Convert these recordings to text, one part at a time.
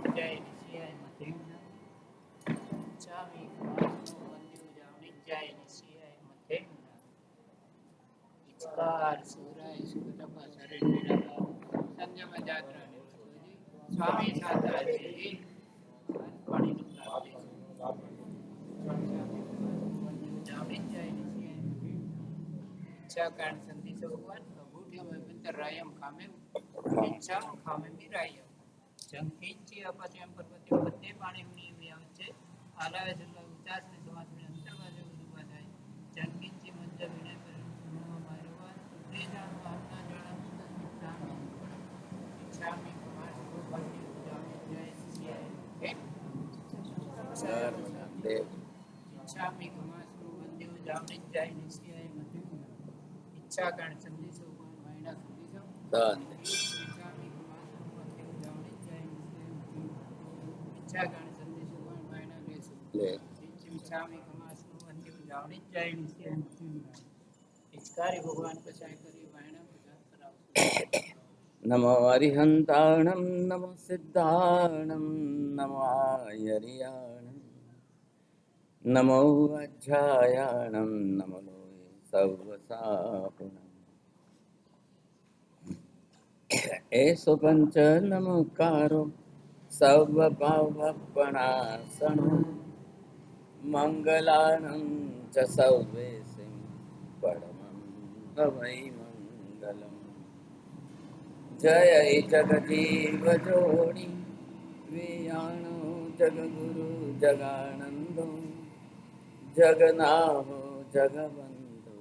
जावणिज्याय निश्चयाय मतेंद्र इच्छामि कमासनो वंद्यो जावणिज्याय निश्चयाय मतेंद्र इचकार सूराय सुगतप सरिंद्रका संयम जात्रा निर्वोजी स्वामी साताय जी पाणी નું પ્રાપ્તિ जावणिज्याय निश्चयाय मतेंद्र इच्छा कारण संधि से भगवान अभूठ्यम अभ्यंतरायम कामेम इच्छाम कामेमि रायम जंकिंची अपत्यम पर्वते पत्ते पाणी हुनी व्यावचे आलावे जल्ला उचासने समासने अंतर्वाजे उदुपादाय जंकिंची मंत्र विनय पर सुनो मारवान उठे जान भावना जाना इच्छा में कुमार को बंदी जाने जाए सियाए इच्छा में कुमार को बंदी जाने जाए सियाए मत इच्छा कारण संदेश भगवान वायना संदेश इच्छा में कुमार को बंदी जाने जाए इच्छा कारण संदेश भगवान वायना ले इच्छा में कुमार को बंदी जाने जाए इच्छकारी भगवान को चाहे करी वायना प्रचार कराओ नमो अरिहंताणं नमो सिद्धाणं नमो आयर्याणं नमो अध्यायाणं नमो लोये सर्वसापुणम् एषु पञ्च नमोकारो सर्वभावपणासनो मङ्गलानं च सर्वेसिं परमं हवै मङ्गलम् जय जगजीव जोड़ी वियाणो जगगुरु जगानंदो जगनाहो जगबंधु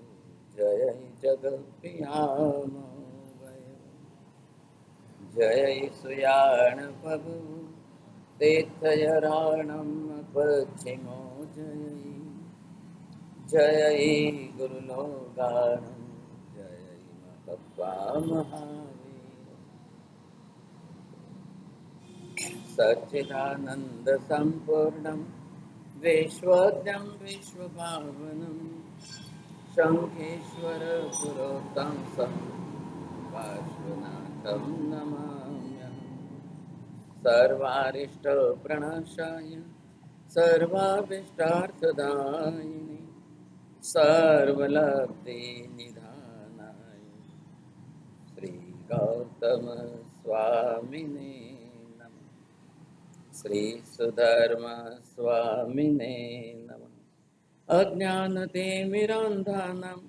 जय जगपियामो जय सुयाण प्रभु तीर्थयराणम पश्चिमो जय गुरुलोगाणम जय महब्बा महावीर सच्चिदानंद संपूर्णं विश्वज्ञं विश्वभावनं शंखेश्वर पुरोत्तम पार्श्वनाथं नमाम्यहं सर्वारिष्ट प्रणशाय सर्वाभीष्टार्थदायिने सर्वलब्धि निधानाय श्री गौतम स्वामिने श्री सुधर्म स्वामिने नमः अज्ञानतिमिरान्धानां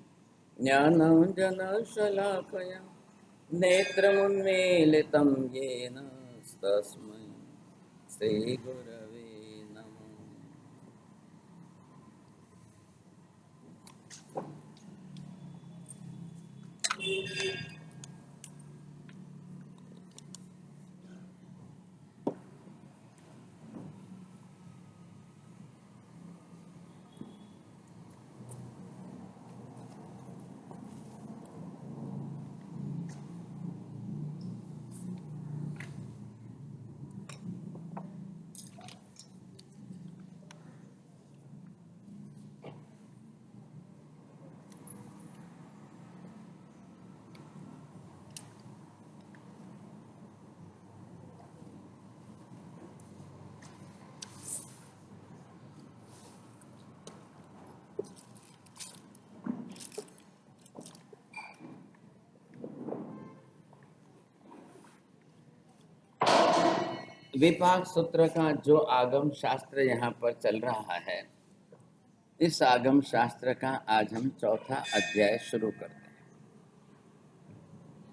ज्ञानाञ्जनशलाकया नेत्रमुन्मीलितं येन तस्मै श्रीगुरवे नमः। विपाक सूत्र का जो आगम शास्त्र यहाँ पर चल रहा है, इस आगम शास्त्र का आज हम चौथा अध्याय शुरू करते हैं।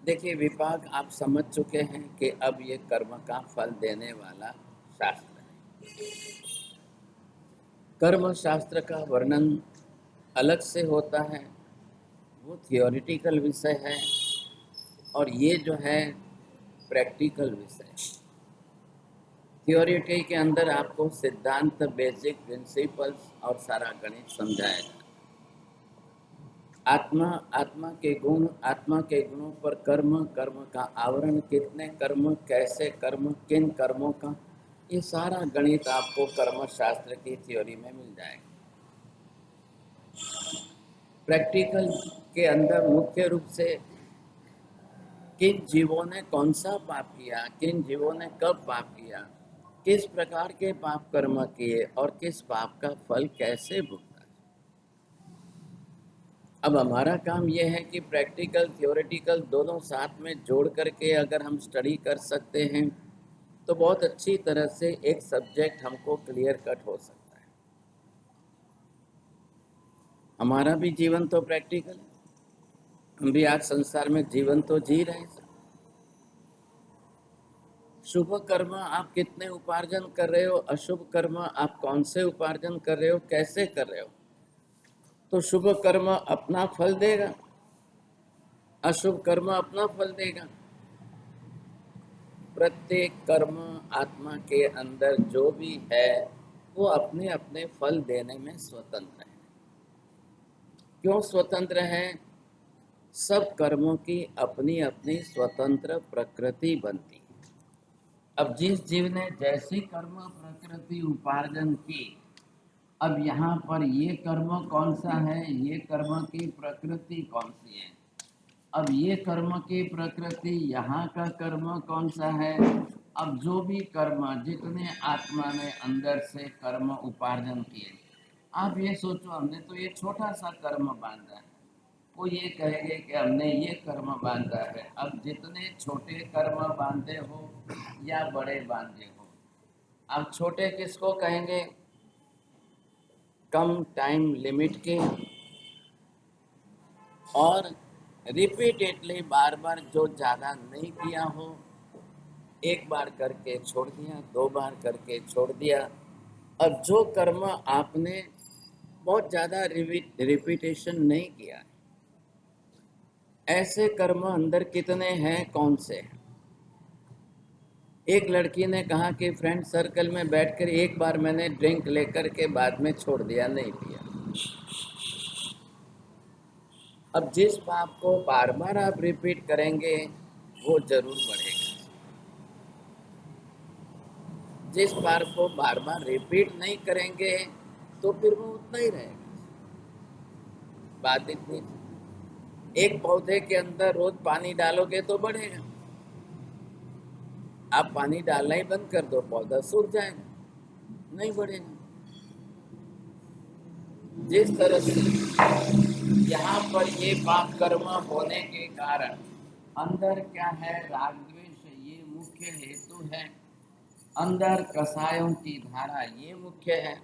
देखिए, विपाक आप समझ चुके हैं कि अब ये कर्म का फल देने वाला शास्त्र है। कर्म शास्त्र का वर्णन अलग से होता है, वो थियोरिटिकल विषय है, और ये जो है प्रैक्टिकल विषय है। थियोरिटी के अंदर आपको सिद्धांत, बेसिक प्रिंसिपल्स और सारा गणित समझाएगा। आत्मा के गुणों पर कर्म का आवरण, कितने कर्म, कैसे कर्म, किन कर्मों का, ये सारा गणित आपको कर्म शास्त्र की थ्योरी में मिल जाएगा। प्रैक्टिकल के अंदर मुख्य रूप से किन जीवों ने कौन सा पाप किया, किन जीवों ने कब पाप किया, किस प्रकार के पाप कर्म किए और किस पाप का फल कैसे भुगता। अब हमारा काम यह है कि प्रैक्टिकल थियोरेटिकल दोनों साथ में जोड़ करके अगर हम स्टडी कर सकते हैं तो बहुत अच्छी तरह से एक सब्जेक्ट हमको क्लियर कट हो सकता है। हमारा भी जीवन तो प्रैक्टिकल है, हम भी आज संसार में जीवन तो जी रहे हैं। शुभ कर्म आप कितने उपार्जन कर रहे हो, अशुभ कर्म आप कौन से उपार्जन कर रहे हो, कैसे कर रहे हो, तो शुभ कर्म अपना फल देगा, अशुभ कर्म अपना फल देगा। प्रत्येक कर्म आत्मा के अंदर जो भी है वो अपने अपने फल देने में स्वतंत्र है। क्यों स्वतंत्र है? सब कर्मों की अपनी अपनी स्वतंत्र प्रकृति बनती है। अब जिस जीव ने जैसी कर्म प्रकृति उपार्जन की, अब यहाँ पर ये कर्म कौन सा है, ये कर्म की प्रकृति कौन सी है, अब ये कर्म की प्रकृति, यहाँ का कर्म कौन सा है। अब जो भी कर्म जितने आत्मा ने अंदर से कर्म उपार्जन किए, आप ये सोचो हमने तो ये छोटा सा कर्म बांधा है, वो ये कहेंगे कि हमने ये कर्म बांधा है। अब जितने छोटे कर्म बांधे हो या बड़े बांधे हो, अब छोटे किसको कहेंगे? कम टाइम लिमिट के और रिपीटेडली बार बार जो ज़्यादा नहीं किया हो, एक बार करके छोड़ दिया, दो बार करके छोड़ दिया। अब जो कर्म आपने बहुत ज़्यादा रिपीटेशन नहीं किया, ऐसे कर्म अंदर कितने हैं, कौन से हैं? एक लड़की ने कहा कि फ्रेंड सर्कल में बैठकर एक बार मैंने ड्रिंक लेकर के बाद में छोड़ दिया, नहीं पिया। अब जिस पाप को बार बार आप रिपीट करेंगे वो जरूर बढ़ेगा। जिस पाप को बार बार रिपीट नहीं करेंगे तो फिर वो उतना ही रहेगा। बात इतनी, एक पौधे के अंदर रोज पानी डालोगे तो बढ़ेगा, आप पानी डालना ही बंद कर दो, पौधा सूख जाएगा, नहीं बढ़ेगा। जिस तरह से यहाँ पर ये पाप कर्म होने के कारण अंदर क्या है, राग द्वेष, ये मुख्य हेतु है। अंदर कसायों की धारा ये मुख्य है।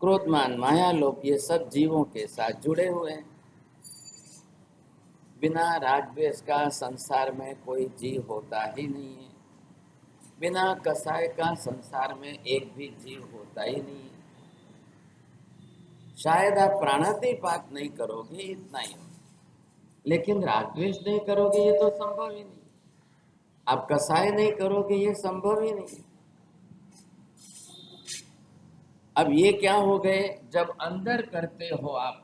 क्रोध मान माया लोभ ये सब जीवों के साथ जुड़े हुए हैं। बिना राग द्वेष का संसार में कोई जीव होता ही नहीं है। बिना कसाय का संसार में एक भी जीव होता ही नहीं है। शायद आप प्राणातिपात नहीं करोगे, इतना ही, लेकिन राग द्वेष नहीं करोगे ये तो संभव ही नहीं। आप कसाय नहीं करोगे ये संभव ही नहीं। अब ये क्या हो गए, जब अंदर करते हो आप,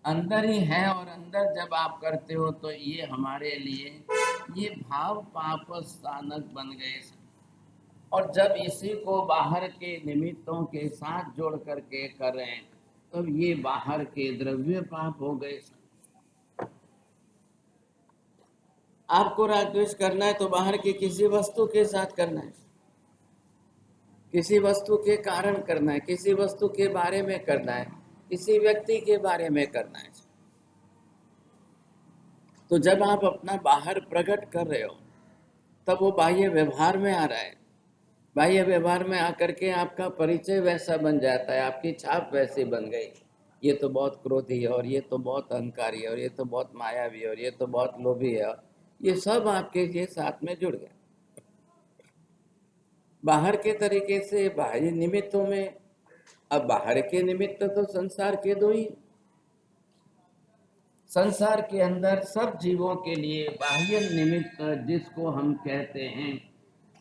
अंदर ही है और अंदर जब आप करते हो तो ये हमारे लिए ये भाव पाप स्थानक बन गए। और जब इसी को बाहर के निमित्तों के साथ जोड़ करके कर रहे हैं तब ये बाहर के द्रव्य पाप हो गए। आपको राग द्वेष करना है तो बाहर की किसी वस्तु के साथ करना है, किसी वस्तु के कारण करना है, किसी वस्तु के बारे में करना है, किसी व्यक्ति के बारे में करना है। तो जब आप अपना बाहर प्रकट कर रहे हो तब वो बाह्य व्यवहार में आ रहा है। बाह्य व्यवहार में आकर के आपका परिचय वैसा बन जाता है, आपकी छाप वैसी बन गई, ये तो बहुत क्रोधी है और ये तो बहुत अहंकारी है और ये तो बहुत मायावी है और ये तो बहुत लोभी है, ये सब आपके ये साथ में जुड़ गए। बाहर के तरीके से बाहरी निमित्तों में, अब बाहर के निमित्त तो संसार के दो ही, संसार के अंदर सब जीवों के लिए बाह्य निमित्त जिसको हम कहते हैं।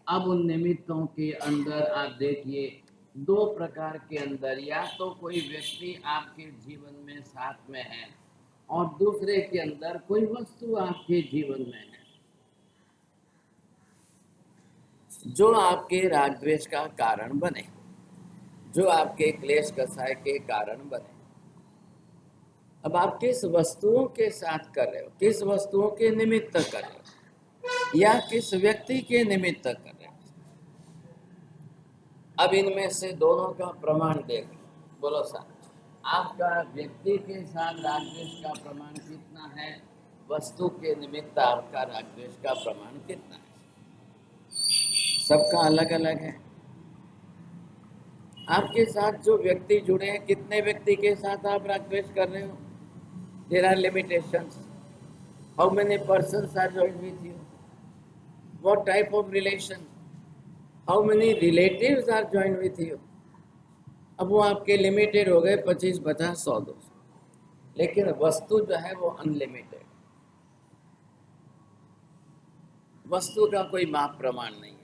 अब उन निमित्तों के अंदर आप देखिए दो प्रकार के अंदर, या तो कोई व्यक्ति आपके जीवन में साथ में है और दूसरे के अंदर कोई वस्तु आपके जीवन में है जो आपके राग द्वेष का कारण बने, जो आपके क्लेश कसाय के कारण बने। अब आप किस वस्तुओं के साथ कर रहे हो, किस वस्तुओं के निमित्त कर रहे हो या किस व्यक्ति के निमित्त कर रहे हो। अब इनमें से दोनों का प्रमाण देख, बोलो साहब, आपका व्यक्ति के साथ रागद्वेष का प्रमाण कितना है, वस्तु के निमित्त आपका रागद्वेष का प्रमाण कितना है? सबका अलग अलग है। आपके साथ जो व्यक्ति जुड़े हैं, कितने व्यक्ति के साथ आप रागद्वेष कर रहे हो? There are limitations. How many persons are joined with you? What type of relation? How many relatives are joined with you? अब वो आपके लिमिटेड हो गए 25, 50, 100, 200, लेकिन वस्तु जो है वो अनलिमिटेड। वस्तु का कोई माप प्रमाण नहीं है।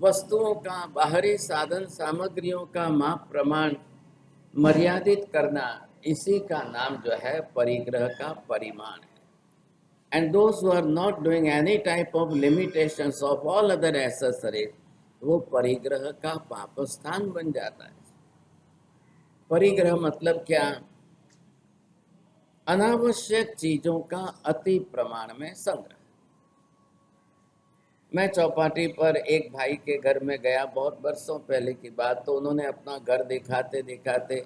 वस्तुओं का, बाहरी साधन सामग्रियों का माप प्रमाण मर्यादित करना, इसी का नाम जो है परिग्रह का परिमाण है। And those who are not doing any type of limitations of all other accessories, वो परिग्रह का पाप स्थान बन जाता है। परिग्रह मतलब क्या? अनावश्यक चीजों का अति प्रमाण में संग्रह। मैं चौपाटी पर एक भाई के घर में गया, बहुत वर्षों पहले की बात, तो उन्होंने अपना घर दिखाते दिखाते,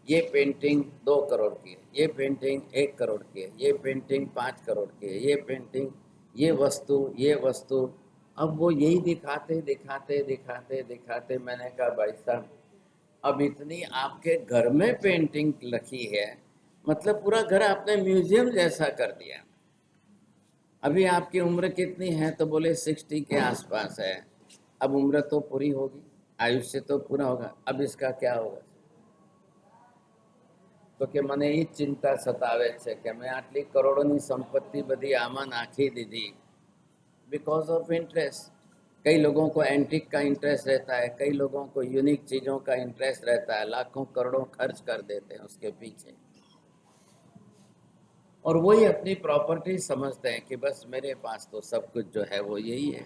ये पेंटिंग 2 करोड़ की है, ये पेंटिंग 1 करोड़ की है, ये पेंटिंग 5 करोड़ की है, ये पेंटिंग, ये वस्तु। अब वो यही दिखाते दिखाते दिखाते दिखाते मैंने कहा भाई साहब, अब इतनी आपके घर में पेंटिंग रखी है, मतलब पूरा घर आपने म्यूजियम जैसा कर दिया। अभी आपकी उम्र कितनी है? तो बोले 60 के आसपास है। अब उम्र तो पूरी होगी, आयुष्य तो पूरा होगा, अब इसका क्या होगा? तो कि મને એ चिंता सतावे છે કે मैं આટલી કરોડોની संपत्ति बधी आमा नाखी दीधी बिकॉज ऑफ इंटरेस्ट। कई लोगों को एंटिक का इंटरेस्ट रहता है, कई लोगों को यूनिक चीज़ों का इंटरेस्ट रहता है, लाखों करोड़ों खर्च कर देते हैं उसके पीछे, और वही अपनी प्रॉपर्टी समझते हैं कि बस मेरे पास तो सब कुछ जो है वो यही है।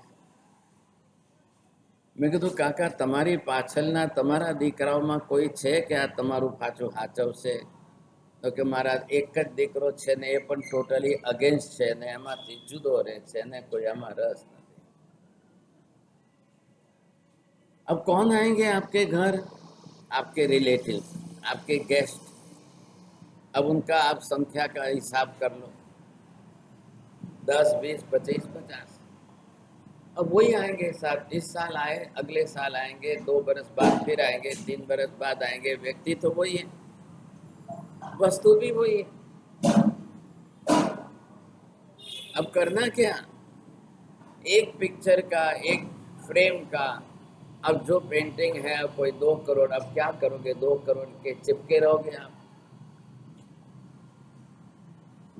मैं कीधुं काका तमारी पाछलना तमारा दीकराओमां कोई छे के आ तमारुं पाछुं हाचवशे? तो कि मारा एक ज दीकरो छे ने ए पण टोटली अगेन्स्ट छे ने एमांथी जुदो रहे छे ने कोई आमां रस नहीं। अब कौन आएंगे आपके घर? आपके रिलेटिव, आपके गेस्ट। अब उनका आप संख्या का हिसाब कर लो, 10, 20, 25, 50। अब वही आएंगे साहब, इस साल आए, अगले साल आएंगे, 2 बरस बाद फिर आएंगे, 3 बरस बाद आएंगे। व्यक्ति तो वही है, वस्तु भी वही है। अब करना क्या? एक पिक्चर का, एक फ्रेम का, अब जो पेंटिंग है, अब कोई 2 करोड़, अब क्या करोगे? 2 करोड़ के चिपके रहोगे आप?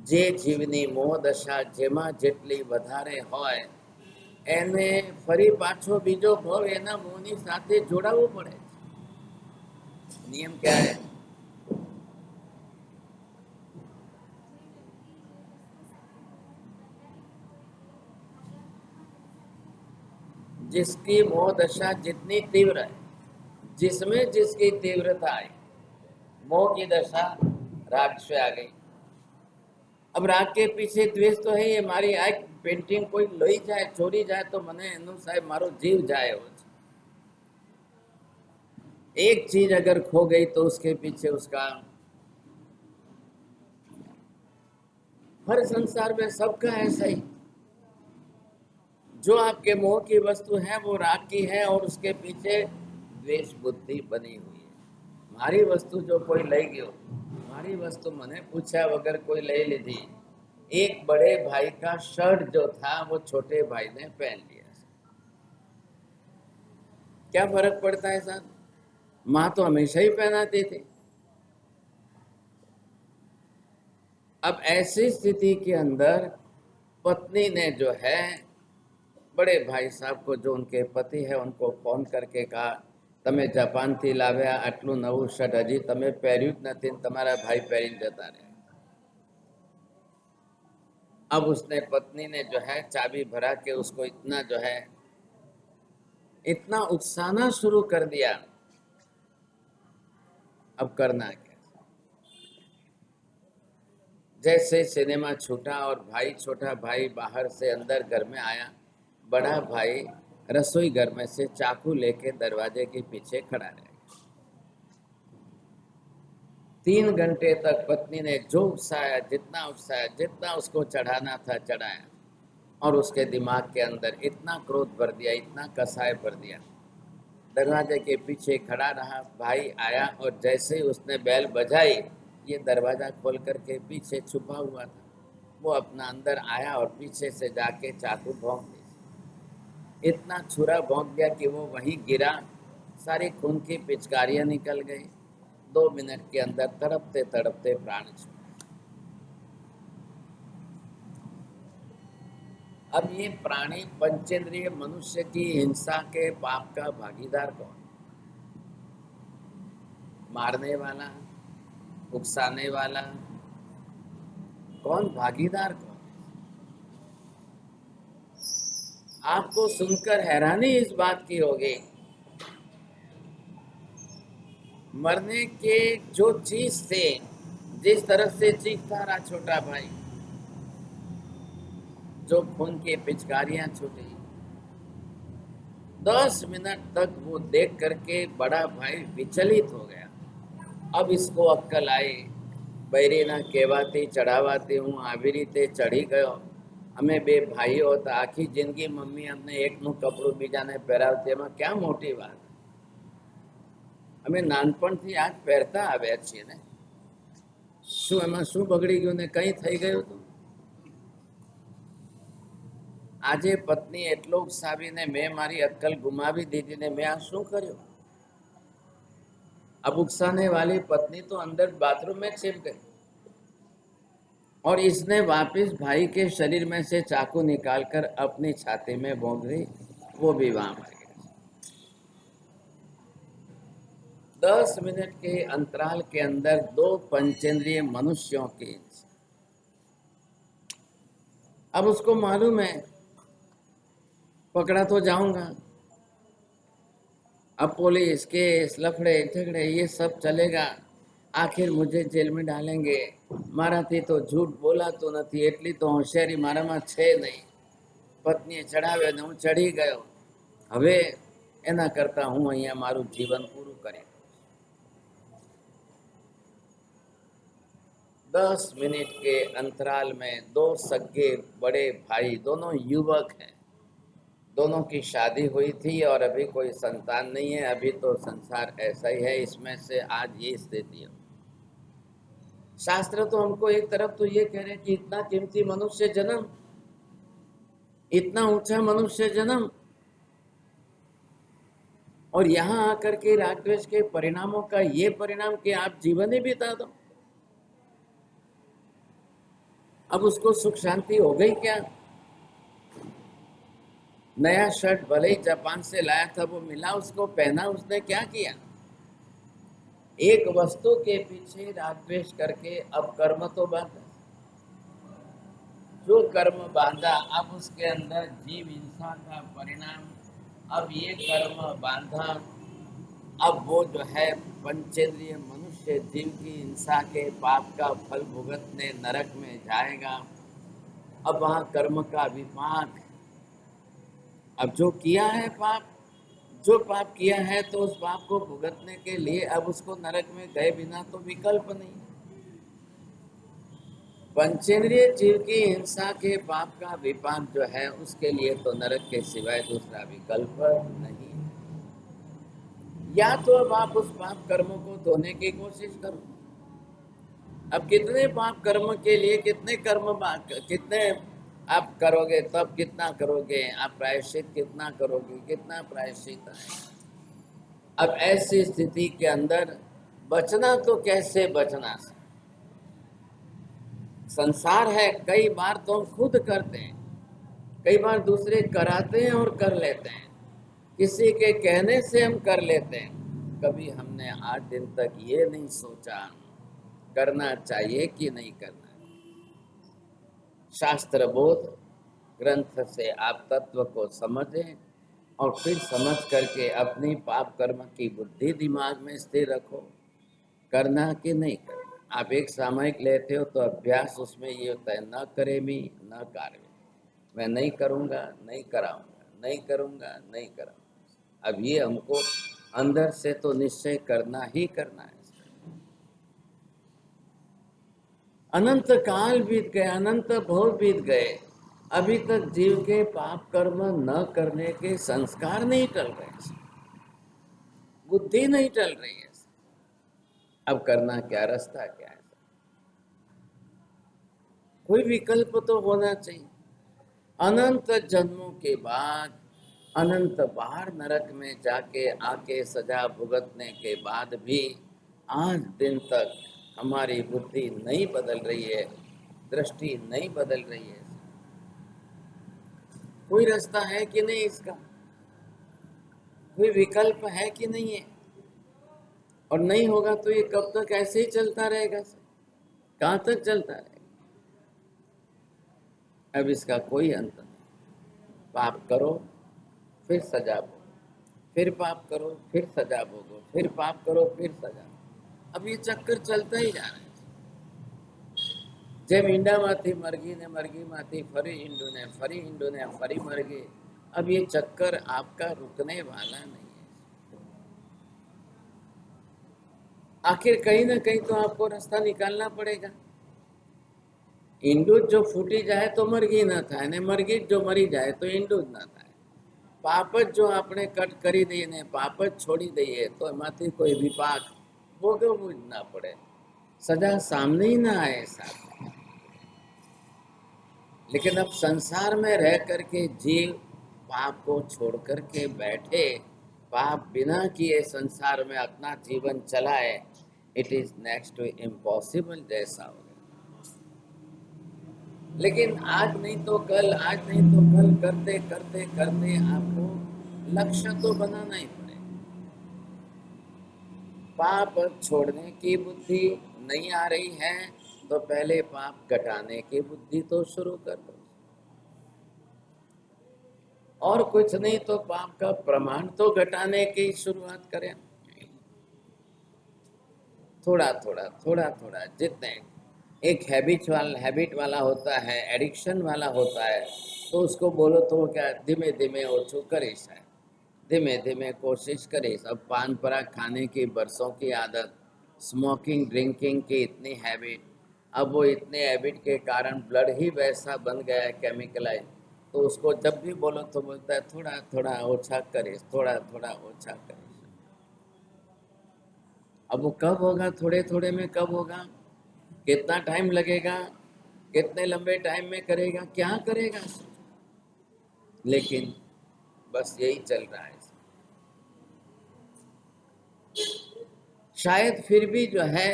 जे जीवनी मोह दशा जेमा जेटली વધારે હોય એને ફરી પાછો બીજો ભાવ એના મોહની સાથે જોડાવવો પડે। નિયમ क्या है? जिसकी मोह दशा जितनी तीव्र है, जिसमें जिसकी तीव्रता आई, मोह की दशा राग से आ गई। अब राग के पीछे द्वेष तो है, ये मारी आ पेंटिंग कोई लई जाए, चोरी जाए तो मने एनु साहेब मारो जीव जाए हो। एक चीज अगर खो गई तो उसके पीछे उसका, हर संसार में सबका ऐसा ही। जो आपके मोह की वस्तु है वो राग की है और उसके पीछे द्वेष बुद्धि बनी हुई है। मारी वस्तु जो कोई लई गयो, मारी वस्तु मने पूछा वगर कोई ले लीधी। एक बड़े भाई का शर्ट जो था वो छोटे भाई ने पहन लिया, क्या फर्क पड़ता है साहब? माँ तो हमेशा ही पहनाती थी। अब ऐसी स्थिति के अंदर पत्नी ने जो है बड़े भाई साहब को, जो उनके पति है, उनको फोन करके कहा, तमे जापान थी लाव्या आटलू नवू शर्ट हजी तमे पहर्યું જ નથી, तमारा भाई पहरीने जता रहे। अब उसने, पत्नी ने जो है चाबी भरा के उसको इतना जो है, इतना उकसाना शुरू कर दिया। अब करना क्या? जैसे सिनेमा छूटा और भाई, छोटा भाई बाहर से अंदर घर में आया, बड़ा भाई रसोई घर में से चाकू लेके दरवाजे के पीछे खड़ा रह गया। 3 घंटे तक पत्नी ने जो उकसाया, जितना उसको चढ़ाना था चढ़ाया, और उसके दिमाग के अंदर इतना क्रोध भर दिया, इतना कसाय भर दिया। दरवाजे के पीछे खड़ा रहा। भाई आया और जैसे ही उसने बेल बजाई, ये दरवाजा खोल करके पीछे छुपा हुआ था, वो अपना अंदर आया और पीछे से जाके चाकू भोंक दी। इतना छुरा भोंक दिया कि वो वहीं गिरा, सारी खून की पिचकारियां निकल गई। 2 मिनट के अंदर तड़पते तड़पते प्राण छूटे। अब ये प्राणी पंचेंद्रिय मनुष्य की हिंसा के पाप का भागीदार कौन? मारने वाला, उकसाने वाला, कौन भागीदार कौन? आपको सुनकर हैरानी इस बात की होगी, मरने के जो चीज थे, जिस तरह से चीखता रहा छोटा भाई, जो खून की पिचकारियां छूटी, 10 मिनट तक वो देख करके बड़ा भाई विचलित हो गया। अब इसको अक्कल आई, बैरी ना कहेवाती चढ़ावाती हूँ आवी रीते चढ़ी गयो। અમે બે ભાઈઓ હતા, આખી જિંદગી મમ્મી અમને એકનું કપડું બીજાને પહેરાવતી, એમાં ક્યાં મોટી વાત? અમે નાનપણથી આ જ પહેરતા આવ્યા છીએ ને, શું એમાં શું બગડી ગયું ને કંઈ થઈ ગયું હતું? આજે પત્ની એટલો ઉકસાવીને મેં મારી અક્કલ ગુમાવી દીધી ને મેં આ શું કર્યું? अब उकसाने वाली पत्नी तो अंदर बाथरूम में छिप गई और इसने वापस भाई के शरीर में से चाकू निकालकर अपनी छाती में भोंक दी, वो भी वहां मर गया। 10 मिनट के अंतराल के अंदर 2 पंचेंद्रिय मनुष्यों की। अब उसको मालूम है पकड़ा तो जाऊंगा, अब पुलिस केस लफड़े झगड़े ये सब चलेगा, आखिर मुझे जेल में डालेंगे। माराथी तो झूठ बोला तो नहीं, एटली तो होशियारी मारामां छे नहीं। पत्नीए चढ़ावे ने हूँ चढ़ी गयो, हवे एना करता हूँ अहींया मारू जीवन पूરું કરી। 10 मिनट के अंतराल में 2 सगे बड़े भाई, दोनों युवक हैं, दोनों की शादी हुई थी और अभी कोई संतान नहीं है। अभी तो संसार ऐसा ही है, इसमें से आज ये स्थिति है। शास्त्र तो हमको एक तरफ तो ये कह रहे कि इतना कीमती मनुष्य जन्म, इतना ऊंचा मनुष्य जन्म, और यहाँ आकर के राग द्वेष के परिणामों का ये परिणाम कि आप जीवन ही बिता दो। अब उसको सुख शांति हो गई क्या? नया शर्ट भले ही जापान से लाया था, वो मिला उसको, पहना, उसने क्या किया? एक वस्तु के पीछे राग द्वेष करके अब कर्म तो बांधा, जो कर्म बांधा अब उसके अंदर जीव हिंसा का परिणाम। अब ये कर्म बांधा, अब वो जो है पंचेंद्रिय मनुष्य जीव की हिंसा के पाप का फल भुगतने नरक में जाएगा। अब वहाँ कर्म का विपाक, अब जो किया है पाप, जो पाप किया है तो उस पाप को भुगतने के लिए अब उसको नरक में गए बिना तो विकल्प नहीं। पंचेंद्रिय जीव की हिंसा के पाप का विपाक जो है उसके लिए तो नरक के सिवाय दूसरा विकल्प नहीं। या तो अब आप उस पाप कर्मों को धोने की कोशिश करो। अब कितने पाप कर्म के लिए कितने आप करोगे, तब कितना करोगे, आप प्रायश्चित कितना करोगे, कितना प्रायश्चित है। अब ऐसी स्थिति के अंदर बचना तो कैसे बचना? संसार है, कई बार तो हम खुद करते हैं, कई बार दूसरे कराते हैं और कर लेते हैं, किसी के कहने से हम कर लेते हैं। कभी हमने आज दिन तक ये नहीं सोचा करना चाहिए कि नहीं करना। शास्त्र बोध ग्रंथ से आप तत्व को समझें और फिर समझ करके अपनी पाप कर्म की बुद्धि दिमाग में स्थिर रखो, करना कि नहीं करना। आप एक सामयिक लेते हो तो अभ्यास उसमें ये होता है, न करे मी न कार्य, मैं नहीं करूँगा, नहीं कराऊँगा, नहीं करूँगा, नहीं करूँगा। अब ये हमको अंदर से तो निश्चय करना ही करना है। अनंत काल बीत गए, अनंत बहुत बीत गए, अभी तक जीव के पाप कर्म न करने के संस्कार नहीं टल रहे, बुद्धि नहीं टल रही है। अब करना क्या, रास्ता क्या है? कोई विकल्प तो होना चाहिए। अनंत जन्मों के बाद, अनंत बार नरक में जाके आके सजा भुगतने के बाद भी आज दिन तक हमारी बुद्धि नहीं बदल रही है, दृष्टि नहीं बदल रही है। कोई रास्ता है कि नहीं इसका? कोई विकल्प है कि नहीं है? और नहीं होगा तो ये कब तक ऐसे ही चलता रहेगा? कहाँ तक चलता रहेगा? अब इसका कोई अंत नहीं। पाप करो फिर सजा भोगो, फिर पाप करो फिर सजा भोगो, फिर पाप करो फिर सजा। अब ये चक्कर चलता ही जा रहा है। જેમ ઈંડામાંથી મરઘીને મરઘીમાંથી ફરી ઈંડુને ફરી ઈંડુને ફરી મરઘી, अब ये चक्कर आपका रुकने वाला नहीं है। आखिर कहीं ना कहीं तो आपको रास्ता निकालना पड़ेगा। ઈંડું જો ફૂટી જાય તો મરઘી ના થાય, ને મરઘી જો મરી જાય તો ઈંડું જ ના થાય। પાપ જ જો આપણે કટ કરી દઈએ ને પાપ જ છોડી દઈએ તો એમાંથી કોઈ વિપાક ભોગવવું જ ના પડે, સજા સામને ही ना आए साथ। लेकिन अब संसार में रह करके जीव पाप को छोड़ करके बैठे, पाप बिना किए संसार में अपना जीवन चलाए, it is next to impossible जैसा हो गया। लेकिन आज नहीं तो कल, आज नहीं तो कल करते करते करते आपको लक्ष्य तो बनाना ही पड़ेगा। पाप छोड़ने की बुद्धि नहीं आ रही है तो पहले पाप घटाने की बुद्धि तो शुरू कर दो, और कुछ नहीं तो पाप का प्रमाण तो घटाने की शुरुआत करें। थोड़ा थोड़ा थोड़ा थोड़ा, जितने एक हैबिट वाला होता है, एडिक्शन वाला होता है, तो उसको बोलो तो क्या धीमे धीमे ओछू करीश है, धीमे धीमे कोशिश करीश। अब पान पराग खाने की बरसों की आदत, स्मोकिंग ड्रिंकिंग की इतनी हैबिट, अब वो इतने हैबिट के कारण ब्लड ही वैसा बन गया है केमिकलाइज, तो उसको जब भी बोलो तो बोलता है थोड़ा थोड़ा ओछा करीश, थोड़ा थोड़ा ओछा करीश। अब वो कब होगा, थोड़े थोड़े में कब होगा, कितना टाइम लगेगा, कितने लंबे टाइम में करेगा, क्या करेगा? लेकिन बस यही चल रहा है। शायद फिर भी जो है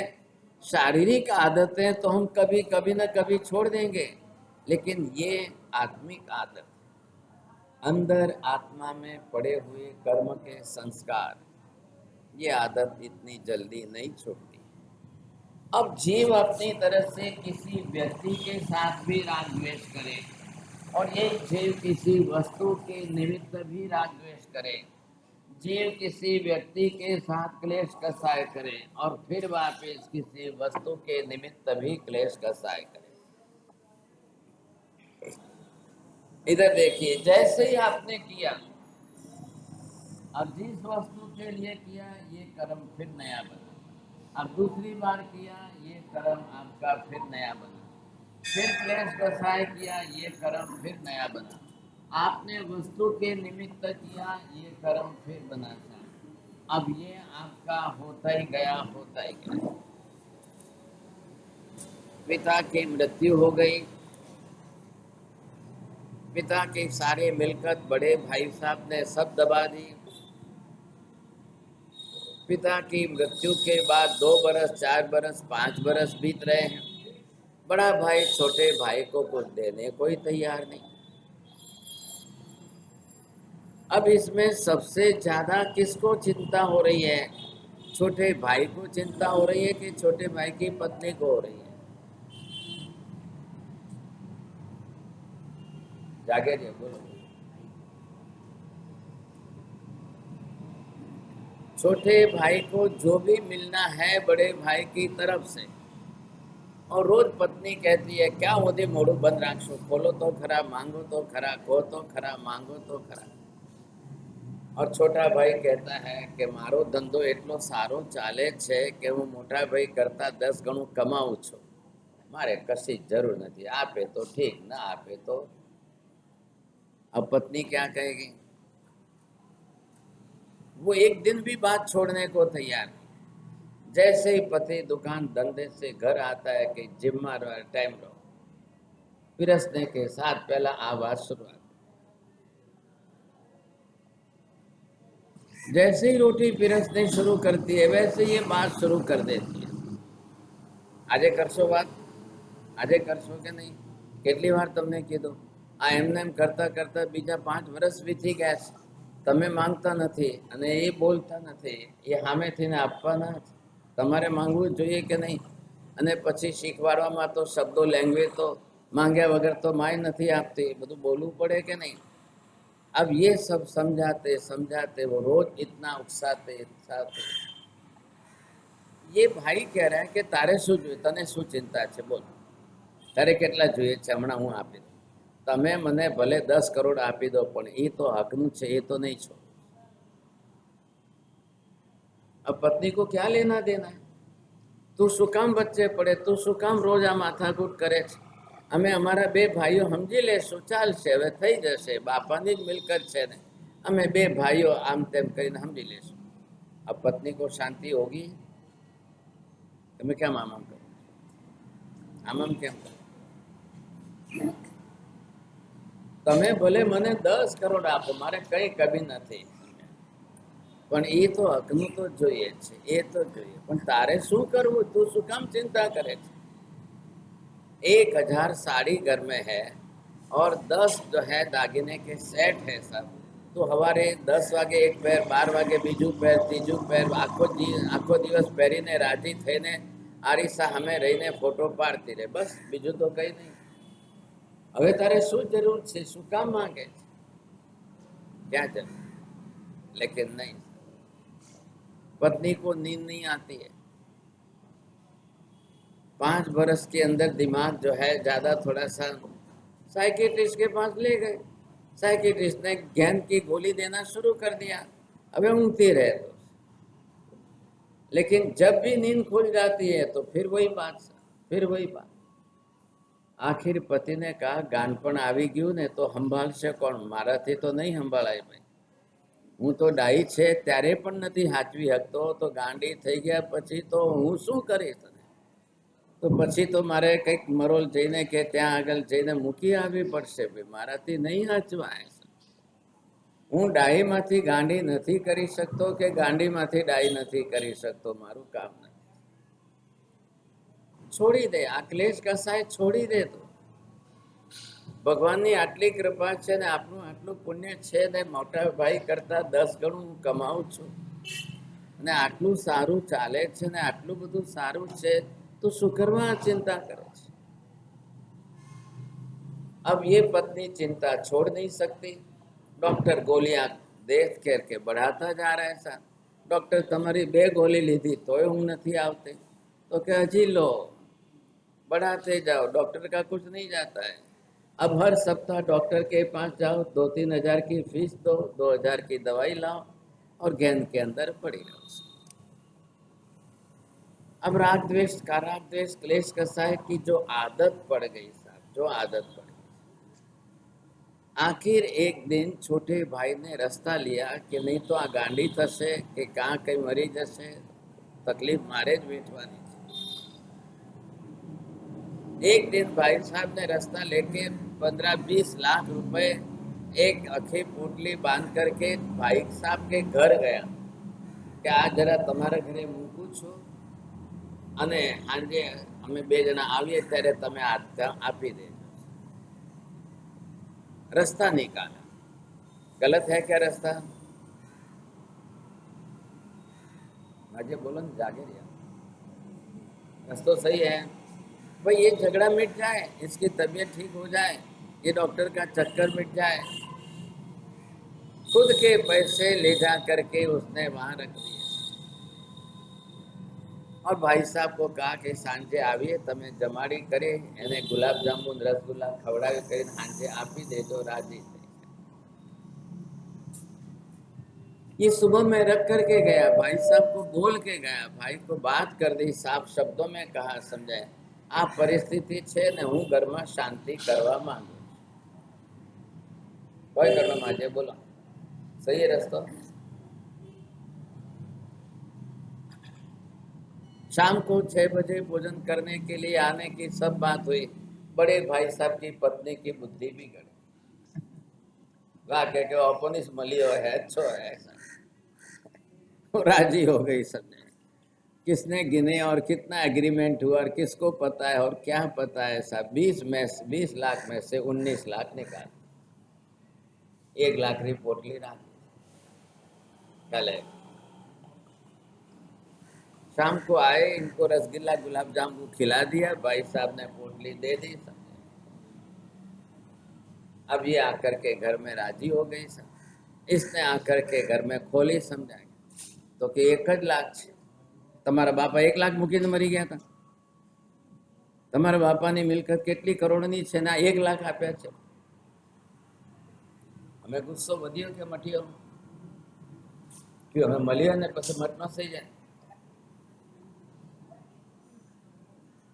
शारीरिक आदतें तो हम कभी कभी ना कभी छोड़ देंगे, लेकिन ये आत्मिक आदत, अंदर आत्मा में पड़े हुए कर्म के संस्कार, ये आदत इतनी जल्दी नहीं छूटती। अब जीव अपनी तरह से किसी व्यक्ति के साथ भी राग द्वेष करे, और ये जीव किसी वस्तु के निमित्त भी राग द्वेष करे, जीव किसी व्यक्ति के साथ क्लेश कसाय करे, और फिर वापस किसी वस्तु के निमित्त भी क्लेश कसाय करे। इधर देखिए, जैसे ही आपने किया, अब जिस वस्तु के लिए किया ये कर्म फिर नया बना, अब दूसरी बार किया ये कर्म आपका फिर नया बना, फिर क्लेश कसाय किया ये कर्म फिर नया बना, आपने वस्तु के निमित्त किया ये कर्म फिर बना था। अब ये आपका होता ही गया, होता ही गया। पिता की मृत्यु हो गई, पिता की सारी मिलकत बड़े भाई साहब ने सब दबा दी। पिता की मृत्यु के बाद 2 बरस, 4 बरस, 5 बरस बीत रहे हैं, बड़ा भाई छोटे भाई को कुछ देने कोई तैयार नहीं। अब इसमें सबसे ज्यादा किसको चिंता हो रही है? छोटे भाई को चिंता हो रही है कि छोटे भाई की पत्नी को हो रही है? जागे जी बोलो। छोटे भाई को जो भी मिलना है बड़े भाई की तरफ से, और रोज पत्नी कहती है क्या मोदी मोड़ू बंद राखशो, खोलो तो खरा, मांगो तो खरा, खो तो खरा, मांगो तो खरा। और छोटा भाई कहता है कि मारो धंधो एटलो सारो चाले छे कि हूँ मोटा भाई करता 10 गणुं कमाऊं छुं, मारे कशी जरूर नहीं, आपे तो ठीक, ना आपे तो। अब पत्नी क्या कहेगी? वो एक दिन भी बात छोड़ने को तैयार नहीं। जैसे ही पति दुकान धंधे से घर आता है कि जिम में टाइम रहो, पिरसने के साथ पहला आवाज शुरुआत। जैसे ही रोटी पिरसनी शुरू करती है वैसे ये बात शुरू कर देती है, આજે કરશો વાત, આજે કરશો કે નહીં, કેટલી વાર તમને કીધું। આ એમને એમ કરતા કરતા બીજા 5 વર્ષ વીતી ગયા છે, તમે માંગતા નથી અને એ બોલતા નથી, એ સામેથી આપવાના જ, તમારે માંગવું જોઈએ કે નહીં। અને પછી શીખવાડવામાં તો શબ્દો લેંગ્વેજ તો માંગ્યા વગર તો માય નથી આપતી, બધું बोलવું પડે કે नहीं। अब ये सब समझाते समझाते वो रोज इतना उकसाते उकसाते। ये भाई कह रहा है कि तारे शू જોઈએ, તને શું ચિંતા છે બોલ, તારે કેટલા જોઈએ છે હમણાં હું આપી દઉં, તમે મને ભલે 10 કરોડ આપી દો પણ એ તો હકનું છે, એ તો નહીં છો। अब पत्नी को क्या लेना देना है, તું શું કામ વચ્ચે પડે, તું શું કામ રોજ આ માથાકૂટ કરે છે, અમે અમારા 2 ભાઈઓ સમજી લેશું, ચાલશે, હવે થઈ જશે, બાપાની જ મિલકત છે ને, અમે 2 ભાઈઓ આમ તેમ કરીને સમજી લેશું। अब पत्नी को शांति होगी? તમે કેમ આમ કરો, આમ કેમ કરો? તમે ભલે મને 10 કરોડ આપો, મારે કઈ કમી નથી, પણ એ તો હકનું તો જોઈએ છે, એ તો જોઈએ, પણ તારે શું કરવું, તું શું કામ ચિંતા કરે છે। 1000 साड़ी घर में है और 10 जो है दागिने के सेट है सब, तो हवारे 10 वागे एक पैर, 12 वागे बीजू पैर, तीजू पैर, आखो दिवस પહેરીને રાજી થઈને આરીસા સામે રહીને ફોટો પાડતી રહે, બસ બીજું તો કઈ નહીં। હવે તારે શું જરૂર છે, શું કામ માંગે છે, क्या जरूर? लेकिन नहीं, पत्नी को नींद नहीं आती है। 5 बरस के अंदर दिमाग जो है ज्यादा थोड़ा सा साइकियाट्रिस्ट के पास ले गए, साइकियाट्रिस्ट ने ज्ञान की गोली देना शुरू कर दिया, अबे ऊँगती रहे तो। लेकिन जब भी नींद खुल जाती है तो फिर वही बात, फिर वही बात। आखिर पति ने कहा गानपण આવી ગયું ને તો સંભાળશે કોણ, મારાથી તો નહીં સંભાળાય ભાઈ, હું તો ડાઈ છે ત્યારે પણ નથી હાચવી શકતો, તો ગાંડી થઈ ગયા પછી તો હું શું કરીશ, તો પછી તો મારે કંઈક મરોલ જઈને કે ત્યાં આગળ જઈને મૂકી આવવી પડશે ભાઈ, મારાથી નહીં હાચવાય। હું ડાઈમાંથી ગાંડી નથી કરી શકતો કે ગાંડીમાંથી ડાઈ નથી કરી શકતો, મારું કામ નથી, છોડી દે આ ક્લેશ કસાય, છોડી દે તો। ભગવાનની આટલી કૃપા છે ને આપનું આટલું પુણ્ય છે ને, મોટા ભાઈ કરતા 10 ગણું હું કમાઉં છું અને આટલું સારું ચાલે છે ને આટલું બધું સારું છે, तो શું કરવા चिंता करे છે। अब ये पत्नी चिंता छोड़ नहीं सकती, डॉक्टर गोलियां दे करके बढ़ाता जा रहा है साहब, डॉक्टर तुम्हारी 2 गोली लीधी तोय ऊँघ नहीं आवती, तो क्या हजी लो, बढ़ाते जाओ, डॉक्टर का कुछ नहीं जाता है। अब हर सप्ताह डॉक्टर के पास जाओ, 2-3 हजार की फीस दो, 2000 की दवाई लाओ और गेंद के अंदर पड़ी रहो। अब राग द्वेष का राग द्वेष क्लेश कसा है कि जो आदत पड़ गई साहब, जो आदत पड़ गई। आखिर एक दिन छोटे भाई ने रास्ता लिया कि नहीं तो आ गांडी थशे कि कहाँ कहीं मरी जशे, तकलीफ मारे ज वेठवानी। एक दिन भाई साहब ने रास्ता लेके 15-20 लाख रुपए एक अखी पोटली बांध करके भाई साहब के घर गया कि आ जरा तमारा घरे मूकूं छुं અને આજે અમે 2 જણા આવીએ ત્યારે તમે આપી દેજો। रास्ता निकाला, गलत है क्या रास्ता? मुझे बोलो ना, जागे रहिए, रास्ता सही है भाई, ये झगड़ा मिट जाए, इसकी तबीयत ठीक हो जाए, ये डॉक्टर का चक्कर मिट जाए। खुद के पैसे ले जा करके उसने वहां रख दिए और भाई साहब को कहा कि सांજે આવીએ તમે જમાડી કરી એને ગુલાબ જાંબુ રસગુલ્લા ખવડાવી કરીને सांજે આપી દેજો રાજી થઈ। ये सुबह में रख करके गया, भाई साहब को बोल के गया, भाई को बात कर दी, साफ शब्दों में कहा, समझाया आ परिस्थिति छे ने हूँ घर में शांति करवा मांगू कोई करना माजे बोलो सही है रस्तो। शाम को 6 बजे भोजन करने के लिए आने की सब बात हुई। बड़े भाई साहब की पत्नी की बुद्धि भी गई, वाह के ओपोनिस मलियो है अच्छो है ऐसा वो राजी हो गई सबने। किसने गिने और कितना एग्रीमेंट हुआ और किसको पता है और क्या पता है साहब। 20 लाख में से 19 लाख निकाल, 1 लाख रिपोर्ट ली रहा कल। शाम को आए, इनको रसगुल्ला गुलाब जामुन खिला दिया, भाई साहब ने पोटली दे दी सब। अब ये आकर के घर में राजी हो गई सब। इसने आकर के घर में खोली, समझाई तो कि 1 જ લાખ છે। તમારા બાપા 1 લાખ મૂકીને મરી ગયા હતા। તમારા બાપાની મિલકત કેટલી કરોડની છે ને 1 લાખ આપ્યા છે। અમે ગુસ્સો વધ્યો કે મટ્યો કે અમે મળ્યા ને પછી મટનો થઈ જાય।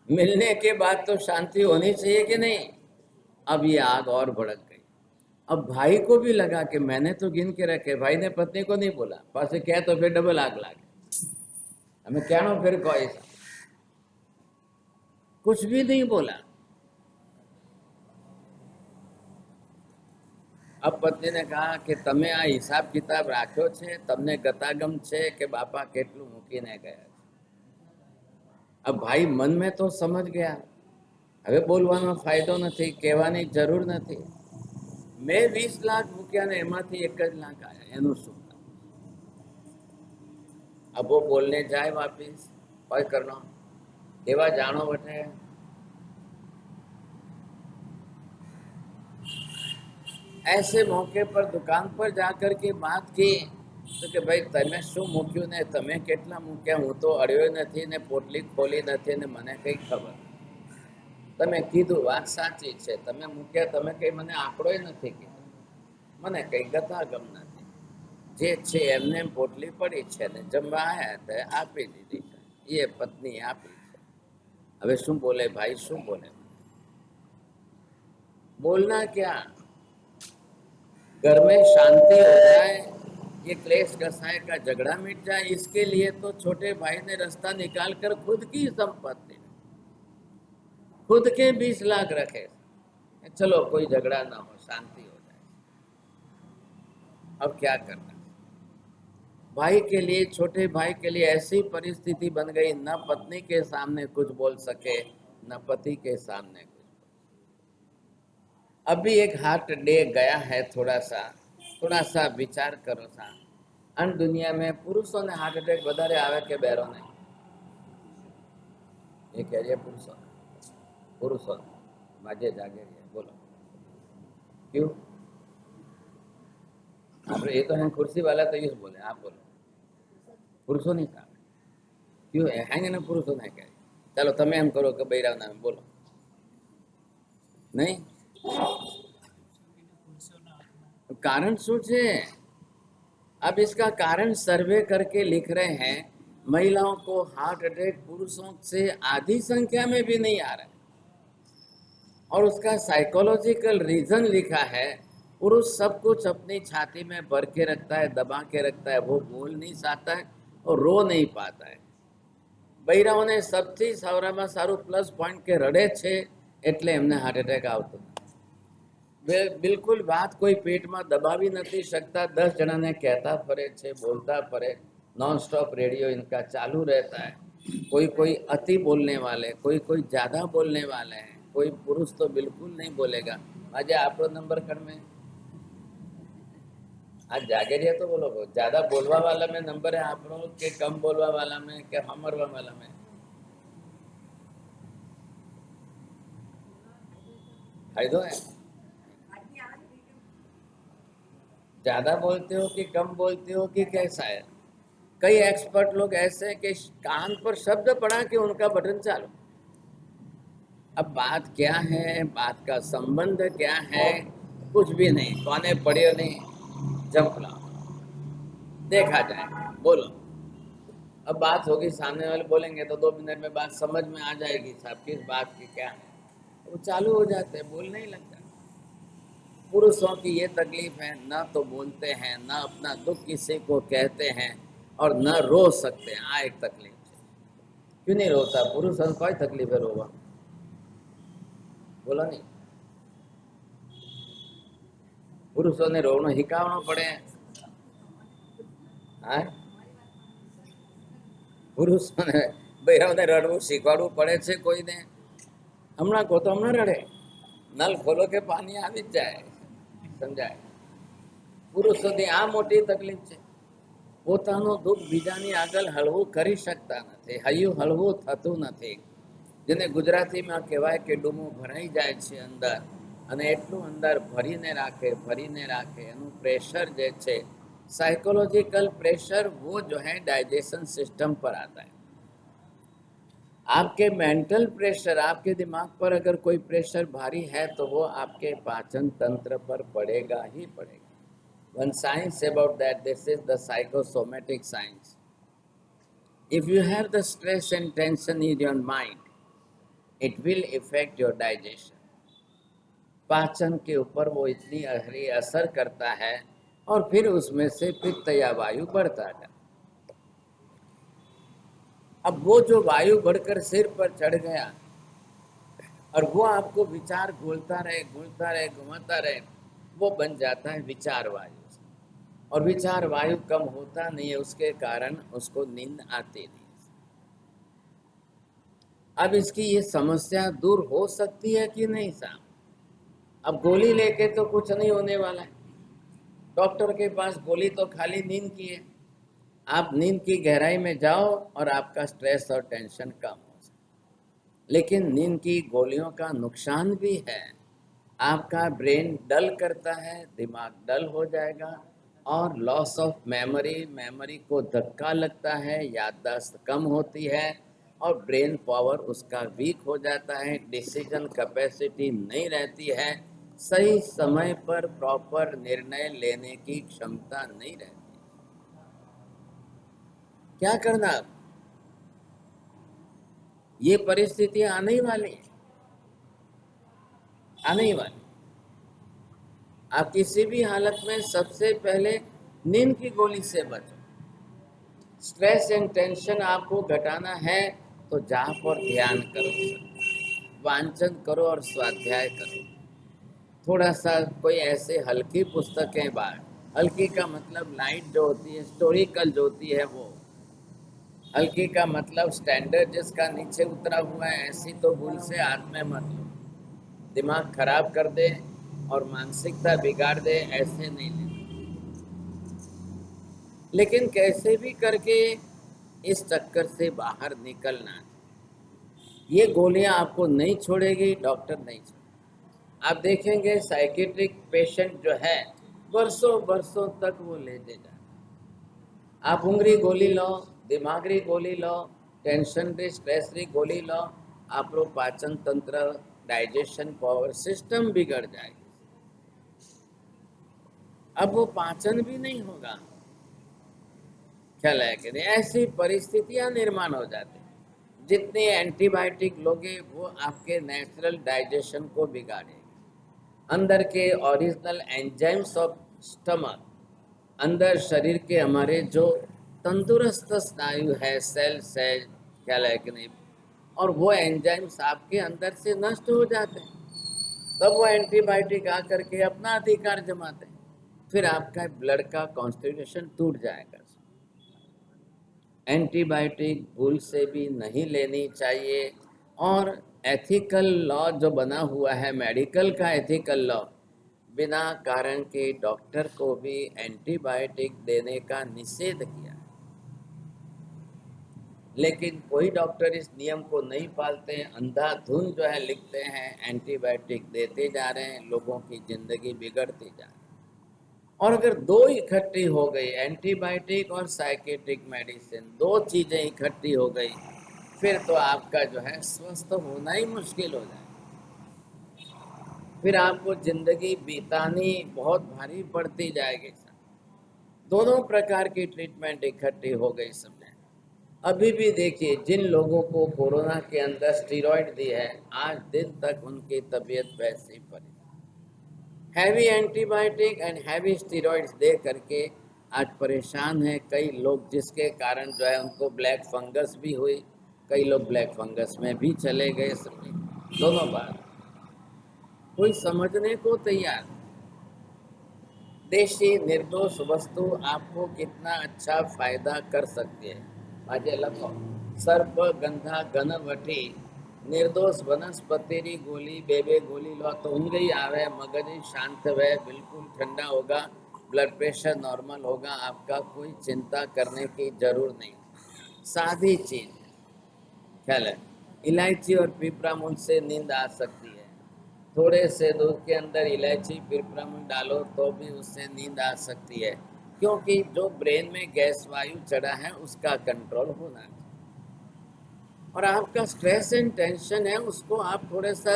मिलने के बाद तो शांति होनी चाहिए कि नहीं। अब ये आग और भड़क गई। अब भाई को भी लगा कि मैंने तो गिन के रखे, भाई ने पत्नी को नहीं बोला, पास क्या तो फिर डबल आग लागे। हमें क्या नो फिर कोई कुछ भी नहीं बोला। अब पत्नी ने कहा कि तमे आ हिसाब किताब राख्यो छे, तमने गतागम छे कि बापा केटलू मूकीने गया। अब भाई मन में तो समझ गया, હવે બોલવાનો ફાયદો નથી, કહેવાની જરૂર નથી। મેં 20 લાખ મૂક્યા ને એમાંથી 1 જ લાખ આયા, એનું શું? अब वो बोलने जाए वापिस कोई करना केवा जानो बटे। ऐसे मौके पर दुकान पर जाकर के बात की तो कि भाई तमे शू मूक्यू ने तमे केटला मूक्या, हूँ तो अड़्यो नहीं ने पोटली खोली नहीं ने मने कई खबर। तमे कीधु बात साची छे, तमे मूक्या तमे कई मने आंकड़ो नहीं कीधो, मने कई गतागम नहीं। जे छे एमने पोटली पड़ी छे ने जमवा आया तो आपी दीधी छे, ये पत्नी आपी छे। हवे शू बोले भाई, शू बोले? बोलना क्या? घर में शांति हो जाए, ये क्लेश कसाय का झगड़ा मिट जाए, इसके लिए तो छोटे भाई ने रास्ता निकाल कर खुद की संपत्ति, खुद के 20 लाख रखे, चलो कोई झगड़ा ना हो, शांति हो जाए। अब क्या करना? भाई के लिए, छोटे भाई के लिए ऐसी परिस्थिति बन गई, न पत्नी के सामने कुछ बोल सके न पति के सामने कुछ। अभी एक हार्ट डे गया है, थोड़ा सा विचार करो सा। अन दुनिया में पुरुषों ने हार्ट अटैक વધારે આવે કે બહેરો ને? ये कह रही पुरुषों माजे जागे रही, बोलो क्यों? आप ये तो हैं कुर्सी वाला, तो ये बोले, आप बोलो पुरुषों नहीं कहा क्यों हैंगे ना पुरुषों ने कहे। चलो तमे एम करो कि बૈરાવ नाम बोलो नहीं। कारण शू छे? अब इसका कारण सर्वे करके लिख रहे हैं, महिलाओं को हार्ट अटैक पुरुषों से आधी संख्या में भी नहीं आ रहा है। और उसका साइकोलॉजिकल रीजन लिखा है, पुरुष सब कुछ अपनी छाती में भर के रखता है, दबा के रखता है, वो बोल नहीं सकता है और रो नहीं पाता है। બૈરાઓને સૌથી સારામાં સારું પ્લસ પોઈન્ટ કે રડે છે એટલે એમને હાર્ટ એટેક આવતો નથી। बिल्कुल बात कोई पेट में दबावी नहीं सकता, 10 जना ने कहता फरे छे, बोलता फरे, नॉन स्टॉप रेडियो इनका चालू रहता है। कोई अति बोलने वाले, कोई ज्यादा बोलने वाले हैं, कोई पुरुष तो बिल्कुल नहीं बोलेगा। आज आपको नंबर कड़ में आज जागे रहिए तो बोलो, ज्यादा बोलवा वाला में नंबर है आपको के कम बोलवा वाला में के हमरवा वाला में? फायदो है। ज्यादा बोलते हो कि कम बोलते हो कि कैसा है? कई एक्सपर्ट लोग ऐसे हैं कि कान पर शब्द पड़ा कि उनका बटन चालू। अब बात क्या है, बात का संबंध क्या है, कुछ भी नहीं, कौने पढ़ियो नहीं, जंप लाओ, देखा जाए, बोलो। अब बात होगी, सामने वाले बोलेंगे तो 2 मिनट में बात समझ में आ जाएगी साहब किस बात की क्या है, वो चालू हो जाते हैं, बोलने ही लगता है। पुरुषों की ये तकलीफ है, ना तो बोलते हैं, ना अपना दुख किसी को कहते हैं, और न रो सकते हैं। एक तकलीफ है। क्यों नहीं रोता पुरुष? कोई तकलीफ है रोवा? बोला नहीं। पुरुषों ने रोनो हिकावनो पड़े हाँ, પુરુષોને બૈરાઓને રડવું શીખવાડવું પડે છે કોઈને? હમણાં કહો તો હમણાં રડે, નલ ખોલો કે પાણી આવી જ જાય, સમજાય? પુરુષોની આ મોટી તકલીફ છે, પોતાનું દુઃખ બીજાની આગળ હળવું કરી શકતા નથી, હૈયું હળવું થતું નથી, જેને ગુજરાતીમાં કહેવાય કે ડૂમું ભરાઈ જાય છે અંદર, અને એટલું અંદર ભરીને રાખે એનું प्रेशर જે છે, साइकोलॉजिकल प्रेशर, वो जो है डाइजेशन सिस्टम पर आता है। आपके मेंटल प्रेशर, आपके दिमाग पर अगर कोई प्रेशर भारी है तो वो आपके पाचन तंत्र पर पड़ेगा ही पड़ेगा। One science about that, this is the psychosomatic science. If you have the stress and tension in your mind, it will affect your digestion. पाचन के ऊपर वो इतनी गहरी असर करता है और फिर उसमें से पित्त या वायु बढ़ता है। अब वो जो वायु बढ़कर सिर पर चढ़ गया और वो आपको विचार घूमता रहे, वो बन जाता है विचार वायु। और विचार वायु कम होता नहीं है, उसके कारण उसको नींद आती नहीं। अब इसकी ये समस्या दूर हो सकती है कि नहीं साहब? अब गोली लेके तो कुछ नहीं होने वाला है। डॉक्टर के पास गोली तो खाली नींद की है। आप नींद की गहराई में जाओ और आपका स्ट्रेस और टेंशन कम हो सकता। लेकिन नींद की गोलियों का नुकसान भी है। आपका ब्रेन डल करता है, दिमाग डल हो जाएगा और लॉस ऑफ मेमोरी को धक्का लगता है, याददाश्त कम होती है और ब्रेन पावर उसका वीक हो जाता है, डिसीजन कैपेसिटी नहीं रहती है, सही समय पर प्रॉपर निर्णय लेने की क्षमता नहीं रहती। क्या करना अब? ये परिस्थिति आने वाली। आप किसी भी हालत में सबसे पहले नींद की गोली से बचो। स्ट्रेस एंड टेंशन आपको घटाना है तो जाप और ध्यान करो, वांचन करो और स्वाध्याय करो। थोड़ा सा कोई ऐसे हल्की पुस्तकें बाहर, हल्की का मतलब लाइट जो होती है, हिस्टोरिकल जो होती है वो। हल्की का मतलब स्टैंडर्ड जिसका नीचे उतरा हुआ है, ऐसी तो भूल से हाथ में मत लो, दिमाग खराब कर दे और मानसिकता बिगाड़ दे, ऐसे नहीं लेना। लेकिन कैसे भी करके इस चक्कर से बाहर निकलना। ये गोलियां आपको नहीं छोड़ेगी, डॉक्टर नहीं छोड़ेगा। आप देखेंगे साइकेट्रिक पेशेंट जो है वर्षों तक वो लेते जाए। आप उंगली गोली लो, दिमागी गोली लो, टेंशन री स्ट्रेस री गोली लो, आप लोग पाचन तंत्र, डाइजेशन पावर सिस्टम बिगड़ जाएगी। अब वो पाचन भी नहीं होगा। ख्याल है कि नहीं? ऐसी परिस्थितियां निर्माण हो जाती। जितने एंटीबायोटिक लोगे वो आपके नेचुरल डाइजेशन को बिगाड़ेगी। अंदर के ओरिजिनल एंजाइम्स ऑफ स्टमक, अंदर शरीर के हमारे जो तंदुरुस्त स्नायु है, सेल्स है, ख्याल है कि नहीं, और वो एंजाइम्स आपके अंदर से नष्ट हो जाते हैं। तब वो एंटीबायोटिक आकर के अपना अधिकार जमाते हैं, फिर आपका ब्लड का कॉन्स्टिट्यूशन टूट जाएगा। एंटीबायोटिक भूल से भी नहीं लेनी चाहिए। और एथिकल लॉ जो बना हुआ है, मेडिकल का एथिकल लॉ, बिना कारण के डॉक्टर को भी एंटीबायोटिक देने का निषेध किया। लेकिन कोई डॉक्टर इस नियम को नहीं पालते हैं, अंधाधुंध जो है लिखते हैं, एंटीबायोटिक देते जा रहे हैं, लोगों की जिंदगी बिगड़ती जा रही है। और अगर दो इकट्ठी हो गई, एंटीबायोटिक और साइकेट्रिक मेडिसिन, दो चीजें इकट्ठी हो गई, फिर तो आपका जो है स्वस्थ होना ही मुश्किल हो जाए। फिर आपको जिंदगी बितानी बहुत भारी पड़ती जाएगी। दोनों प्रकार की ट्रीटमेंट इकट्ठी हो गई समय। अभी भी देखिए, जिन लोगों को कोरोना के अंदर स्टीरॉयड दी है, आज दिन तक उनकी तबीयत वैसी पड़ी। Heavy antibiotic and heavy steroids दे करके आज परेशान है कई लोग, जिसके कारण जो है उनको ब्लैक फंगस भी हुई, कई लोग ब्लैक फंगस में भी चले गए। समय दोनों बात कोई समझने को तैयार। देशी निर्दोष वस्तु आपको कितना अच्छा फायदा कर सकती है। આજે લખો સર્પ ગંધા ઘનવટી निर्दोष वनस्पति गोली बे गोली लो तो ऊँघ ही आवे, मगज ही शांत हुए, बिल्कुल ठंडा होगा, ब्लड प्रेशर नॉर्मल होगा, आपका कोई चिंता करने की जरूर नहीं। सादी चीज ख्याल है, इलायची और पिपरामुल से नींद आ सकती है। थोड़े से दूध के अंदर इलायची पिपरामुल डालो तो भी उससे नींद आ सकती है, क्योंकि जो ब्रेन में गैस वायु चढ़ा है उसका कंट्रोल होना है। और आपका स्ट्रेस एंड टेंशन है, उसको आप थोड़ा सा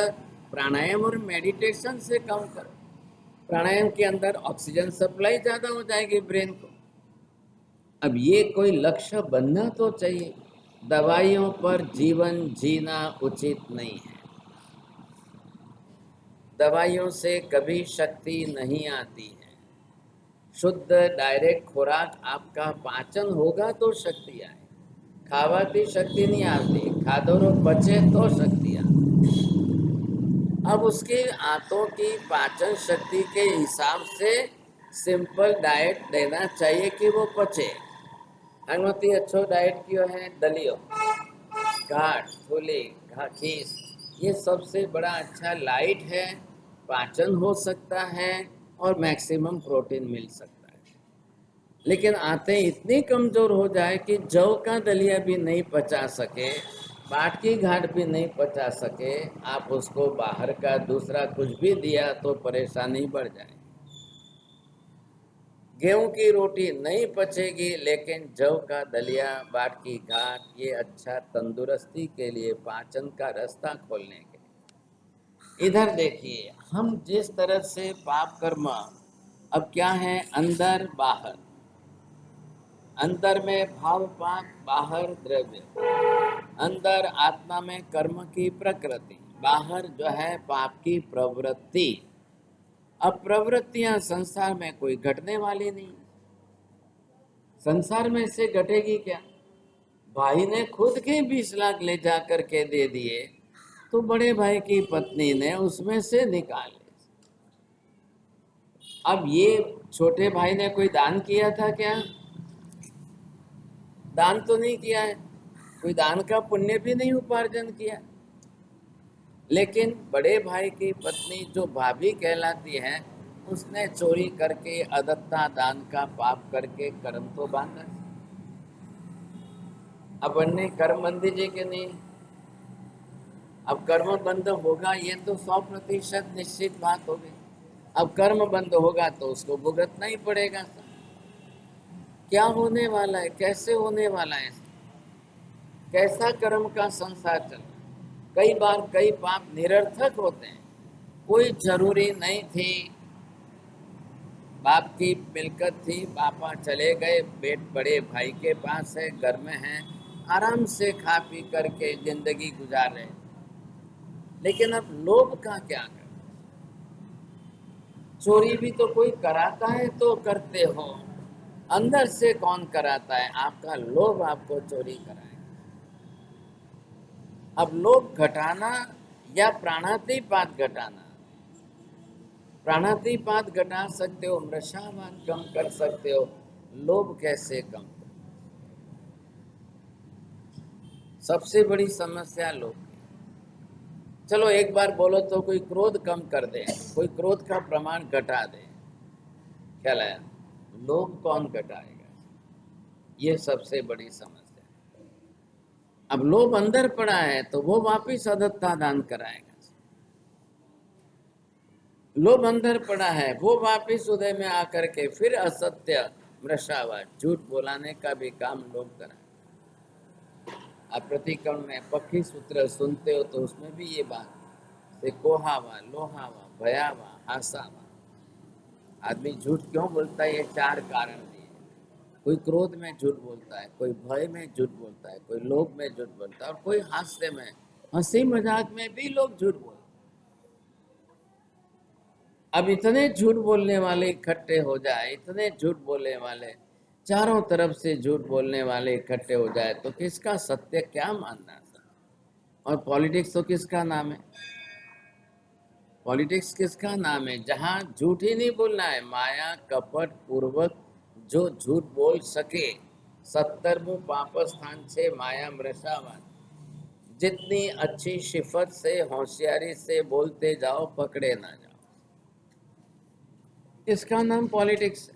प्राणायाम और मेडिटेशन से कम करो। प्राणायाम के अंदर ऑक्सीजन सप्लाई ज़्यादा हो जाएगी ब्रेन को। अब ये कोई लक्ष्य बनना तो चाहिए। दवाइयों पर जीवन जीना उचित नहीं है। दवाइयों से कभी शक्ति नहीं आती है। शुद्ध डायरेक्ट खुराक आपका पाचन होगा तो शक्ति आए। खावाती शक्ति नहीं आती, खादों बचे तो शक्ति आती। अब उसके आंतों की पाचन शक्ति के हिसाब से सिंपल डाइट देना चाहिए कि वो पचे। अनुमति अच्छो डाइट क्यों है? दलियो, घाट, फूली, खीस, ये सबसे बड़ा अच्छा लाइट है, पाचन हो सकता है और मैक्सिमम प्रोटीन मिल सकता है। लेकिन आते इतनी कमजोर हो जाए कि जौ का दलिया भी नहीं पचा सके, बाट की घाट भी नहीं पचा सके, आप उसको बाहर का दूसरा कुछ भी दिया तो परेशानी बढ़ जाए। गेहूं की रोटी नहीं पचेगी, लेकिन जौ का दलिया, बाट की घाट, ये अच्छा तंदुरुस्ती के लिए, पाचन का रास्ता खोलने के लिए। इधर देखिए, हम जिस तरह से पाप कर्म, अब क्या है, अंदर बाहर, अंदर में भाव पाप, बाहर द्रव्य, अंदर आत्मा में कर्म की प्रकृति, बाहर जो है पाप की प्रवृत्ति। अब प्रवृत्तियां संसार में कोई घटने वाली नहीं, संसार में से घटेगी क्या? भाई ने खुद के 20 लाख ले जा करके दे दिए, तो बड़े भाई की पत्नी ने उसमें से निकाले। अब ये छोटे भाई ने कोई दान किया था क्या? दान तो नहीं किया है, कोई दान का पुण्य भी नहीं उपार्जन किया। लेकिन बड़े भाई की पत्नी जो भाभी कहलाती है, उसने चोरी करके, अदत्ता दान का पाप करके कर्म तो बांधा। अब अन्य कर्म बंदी जी के नहीं। अब कर्म बंद होगा ये तो 100% निश्चित बात हो गई। अब कर्म बंद होगा तो उसको भुगतना ही पड़ेगा। क्या होने वाला है, कैसे होने वाला है, कैसा कर्म का संसार चल रहा है। कई बार कई पाप निरर्थक होते हैं, कोई जरूरी नहीं थी। बाप की मिलकत थी, पापा चले गए, बेट बड़े भाई के पास है, घर में है, आराम से खा पी करके जिंदगी गुजार रहे। लेकिन अब लोभ का क्या कर? चोरी भी तो कोई कराता है तो करते हो, अंदर से कौन कराता है? आपका लोभ आपको चोरी कराएगा। अब लोभ घटाना या प्राणातिपात घटाना, प्राणातिपात घटा सकते हो, मृषावान कम कर सकते हो, लोभ कैसे कम? सबसे बड़ी समस्या लोभ। चलो एक बार बोलो तो कोई क्रोध कम कर दे, कोई क्रोध का प्रमाण घटा दे, ख्याल आया? लोभ कौन घटाएगा? ये सबसे बड़ी समस्या। अब लोभ अंदर पड़ा है तो वो वापिस अदत्ता दान कराएगा। लोभ अंदर पड़ा है, वो वापिस उदय में आकर के फिर असत्य मृषावाद झूठ बोलाने का भी काम लोग करें। आप प्रतिक्रमण में पक्षी सूत्र सुनते हो तो उसमें भी ये बात से कोहावा, लोहावा, भयावा, हासावा। आदमी झूठ क्यों बोलता है? ये चार कारण दिए। कोई क्रोध में झूठ बोलता है, कोई भय में झूठ बोलता है, कोई लोभ में झूठ बोलता है, और कोई हास्य में, हंसी मजाक में भी लोग झूठ बोलते। अब इतने झूठ बोलने वाले इकट्ठे हो जाए, इतने झूठ बोलने वाले, चारों तरफ से झूठ बोलने वाले इकट्ठे हो जाए तो किसका सत्य क्या मानना? और पॉलिटिक्स तो किसका नाम है? पॉलिटिक्स किसका नाम है? जहां झूठ ही नहीं बोलना है, माया कपट पूर्वक जो झूठ बोल सके। 70वें पाप स्थान से माया मृषावान। जितनी अच्छी शिफत से होशियारी से बोलते जाओ, पकड़े ना जाओ। इसका नाम पॉलिटिक्स है।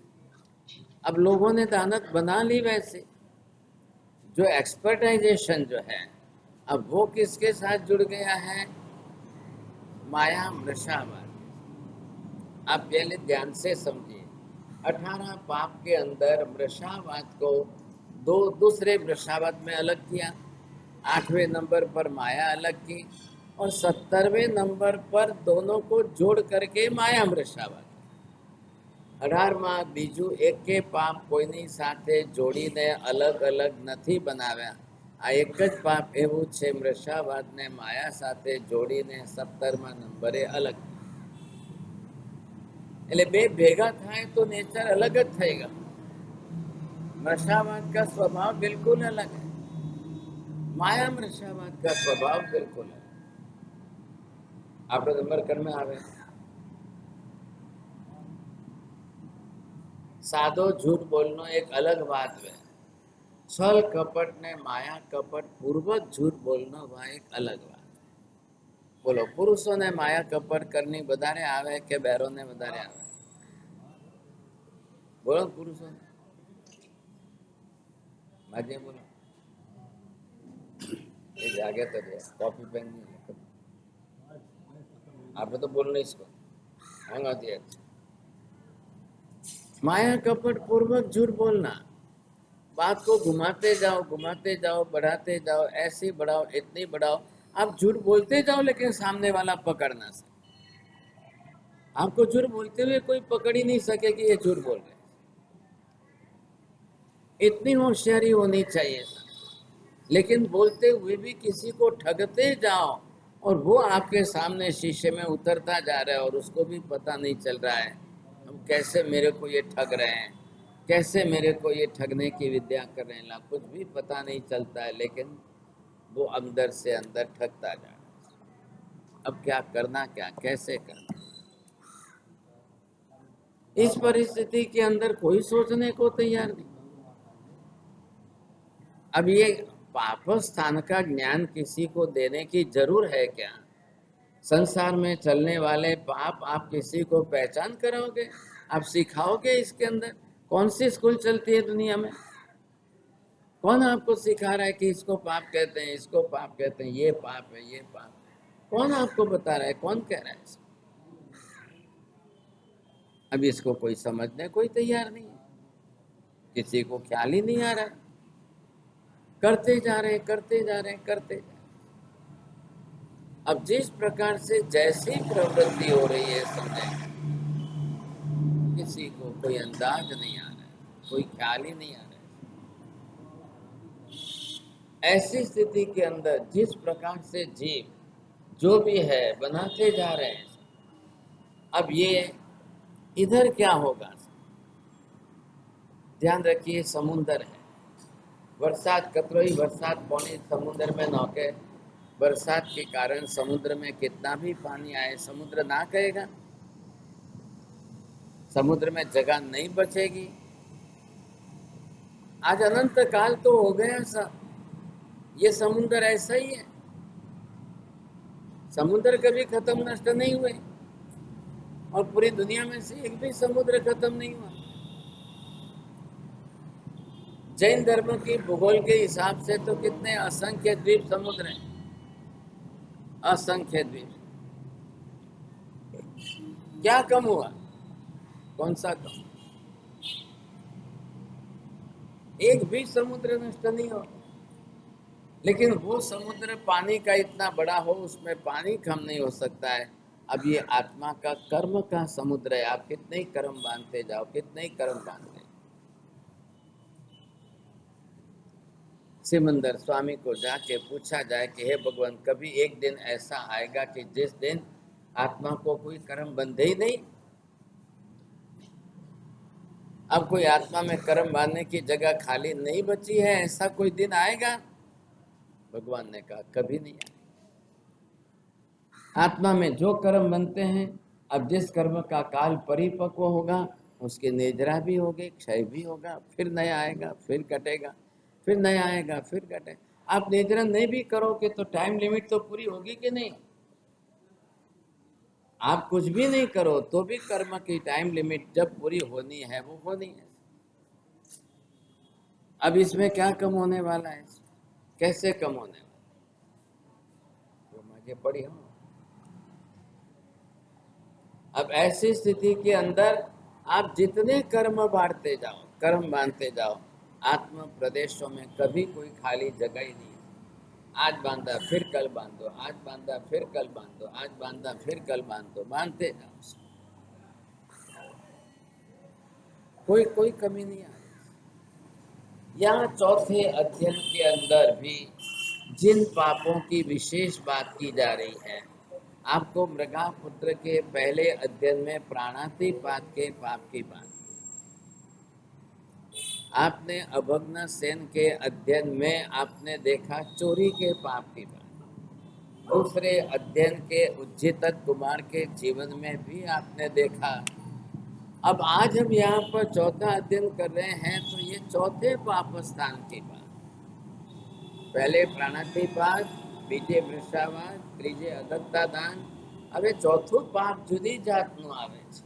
अब लोगों ने दानत बना ली वैसे, जो एक्सपर्टाइजेशन जो है, अब वो किसके साथ जुड़ गया है? माया मृषावान। आप पहले ध्यान से समझिए। 18 पाप के अंदर मृषावाद को दूसरे मृषावाद में अलग किया, 8वें नंबर पर माया अलग की, और 70वें नंबर पर दोनों को जोड़ करके माया मृषावाद। 18 बीजू एक के पाप कोईनी साथे जोड़ीने अलग अलग નથી બનાવ્યા। આ એક જ પાપ એવું છે મૃષાવાદને માયા સાથે જોડીને 17મા નંબરે અલગ। એટલે બે ભેગા થાય તો નેચર अलग જ થઈ ગયો। मृषावाद का स्वभाव बिल्कुल अलग है, माया मृषावाद का स्वभाव बिल्कुल है। આપણે નંબર કર્મ આવે सादो झूठ बोलना एक अलग बात है। छल कपट ने माया कपट पूर्वक झूठ बोलना वह एक अलग बात है। बोलो, पुरुषों ने माया कपट करनी વધારે આવે કે બહેરો ને વધારે આવે? बोलो पुरुषों ने। माजे बोलो, ये जागे तो दे, कॉपी पेन नहीं, आप तो बोल नहीं इसको हंगा दिया। माया कपट पूर्वक झूठ बोलना, बात को घुमाते जाओ, बढ़ाते जाओ, ऐसे बढ़ाओ, इतनी बढ़ाओ, आप झूठ बोलते जाओ लेकिन सामने वाला पकड़ ना सके। आपको झूठ बोलते हुए कोई पकड़ ही नहीं सके कि ये झूठ बोल रहे। इतनी होशियारी होनी चाहिए। लेकिन बोलते हुए भी किसी को ठगते जाओ और वो आपके सामने शीशे में उतरता जा रहा है और उसको भी पता नहीं चल रहा है हम कैसे मेरे को ये ठग रहे हैं, कैसे मेरे को ये ठगने की विद्या कर रहे हैं, कुछ भी पता नहीं चलता है, लेकिन वो अंदर से अंदर ठगता जा रहा है। अब क्या करना, क्या कैसे करना? इस परिस्थिति के अंदर कोई सोचने को तैयार नहीं। अब ये पाप स्थान का ज्ञान किसी को देने की जरूर है क्या? संसार में चलने वाले पाप आप किसी को पहचान कराओगे? आप सिखाओगे? इसके अंदर कौन सी स्कूल चलती है दुनिया में? कौन आपको सिखा रहा है कि इसको पाप कहते हैं, इसको पाप कहते हैं, ये पाप है, ये पाप है? कौन आपको बता रहा है? कौन कह रहा है? अब इसको कोई समझने कोई तैयार नहीं है, किसी को ख्याल ही नहीं आ रहा। करते जा रहे, करते जा रहे, करते जा रहे। अब जिस प्रकार से जैसी प्रवृत्ति हो रही है, समझे, किसी को कोई अंदाज नहीं आ रहा है, कोई ख्याल ही नहीं आ रहा है। ऐसी स्थिति के अंदर जिस प्रकार से जीव जो भी है बनाते जा रहे हैं, अब ये इधर क्या होगा? ध्यान रखिए, समुंदर है, बरसात कतरोई बरसात पानी समुद्र में नौके, बरसात के कारण समुद्र में कितना भी पानी आए समुद्र ना कहेगा, समुद्र में जगह नहीं बचेगी। आज अनंत काल तो हो गया सब, ये समुद्र ऐसा ही है। समुद्र कभी खत्म नष्ट नहीं हुए और पूरी दुनिया में से एक भी समुद्र खत्म नहीं हुआ। जैन धर्म की भूगोल के हिसाब से तो कितने असंख्य द्वीप समुद्र हैं, असंख्य द्वीप। क्या कम हुआ? कौन सा कम? एक भी समुद्र नष्ट नहीं हो, लेकिन वो समुद्र पानी का इतना बड़ा हो, उसमें पानी कम नहीं हो सकता है। अब ये आत्मा का कर्म का समुद्र है, आप कितने ही कर्म बांधते जाओ, कितने ही कर्म बांधते। सिमंदर स्वामी को जाके पूछा जाए कि हे भगवान, कभी एक दिन ऐसा आएगा कि जिस दिन आत्मा को कोई कर्म बंधे ही नहीं? अब कोई आत्मा में कर्म बांधने की जगह खाली नहीं बची है, ऐसा कोई दिन आएगा? भगवान ने कहा कभी नहीं आएगा। आत्मा में जो कर्म बनते हैं, अब जिस कर्म का काल परिपक्व होगा, उसके निद्रा भी होगी, क्षय भी होगा, फिर नया आएगा, फिर कटेगा, फिर नया आएगा, फिर कटेगा। आप निद्रा नहीं भी करोगे तो टाइम लिमिट तो पूरी होगी कि नहीं? आप कुछ भी नहीं करो तो भी कर्म की टाइम लिमिट जब पूरी होनी है वो होनी है। अब इसमें क्या कम होने वाला है? कैसे कम होने वाला? तो आगे पढ़ी हो। अब ऐसी स्थिति के अंदर आप जितने कर्म बांटते जाओ, कर्म बांधते जाओ, आत्म प्रदेशों में कभी कोई खाली जगह ही नहीं है। आज बांधा फिर कल बांधो, आज बांधा फिर कल बांधो, आज बांधा फिर कल बांधो, बांधते जाओ, कोई कोई कमी नहीं आ रही। यहाँ चौथे अध्ययन के अंदर भी जिन पापों की विशेष बात की जा रही है, आपको मृगापुत्र के पहले अध्ययन में प्राणातिपात के पाप की बात, आपने अभग्न सेन के अध्ययन में आपने देखा चोरी के पाप की बात, दूसरे अध्ययन के उज्जित कुमार के जीवन में भी आपने देखा। अब आज हम यहाँ पर चौथा अध्ययन कर रहे हैं, तो ये चौथे पाप स्थान की बात। पहले प्राणातिपात, बीजे वृषावाद, त्रीजे अदत्ता दान, હવે ચોથું पाप जुदी जातનું આવે છે।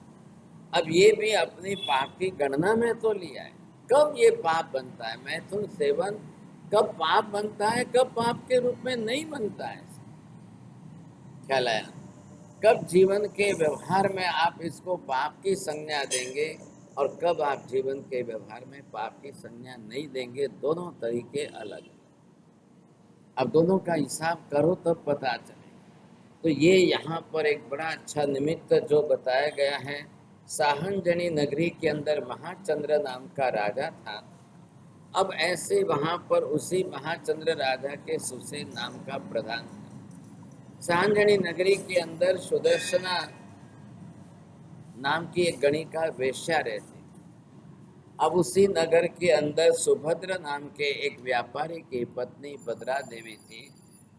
अब ये भी अपनी पाप की गणना में तो लिया है। कब ये पाप बनता है? मैथुन सेवन कब पाप बनता है, कब पाप के रूप में नहीं बनता है? ख्याल आया? कब जीवन के व्यवहार में आप इसको पाप की संज्ञा देंगे और कब आप जीवन के व्यवहार में पाप की संज्ञा नहीं देंगे, दोनों तरीके अलग। अब दोनों का हिसाब करो तब पता चले। तो ये यहाँ पर एक बड़ा अच्छा निमित्त जो बताया गया है, साहंजनी नगरी के अंदर महाचंद्र नाम का राजा था। अब ऐसे वहाँ पर उसी महाचंद्र राजा के सुसेन नाम का प्रधान था। साहंजनी नगरी के अंदर सुदर्शना नाम की एक गणिका वेश्या रहती। अब उसी नगर के अंदर सुभद्र नाम के एक व्यापारी की पत्नी भद्रा देवी थी।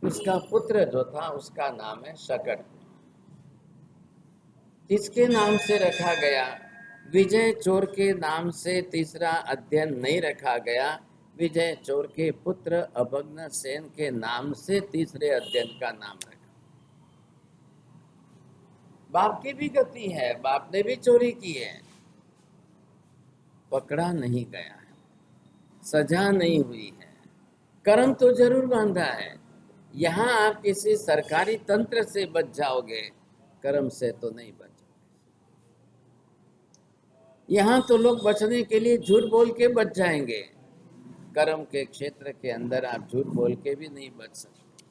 उसका पुत्र जो था उसका नाम है शकट। किसके नाम से रखा गया? विजय चोर के नाम से तीसरा अध्ययन नहीं रखा गया, विजय चोर के पुत्र अभग्न सेन के नाम से तीसरे अध्ययन का नाम रखा। बाप की भी गति है, बाप ने भी चोरी की है, पकड़ा नहीं गया है, सजा नहीं हुई है, कर्म तो जरूर बांधा है। यहाँ आप किसी सरकारी तंत्र से बच जाओगे, कर्म से तो नहीं बच। यहाँ तो लोग बचने के लिए झूठ बोल के बच जाएंगे, कर्म के क्षेत्र के अंदर आप झूठ बोल के भी नहीं बच सकते।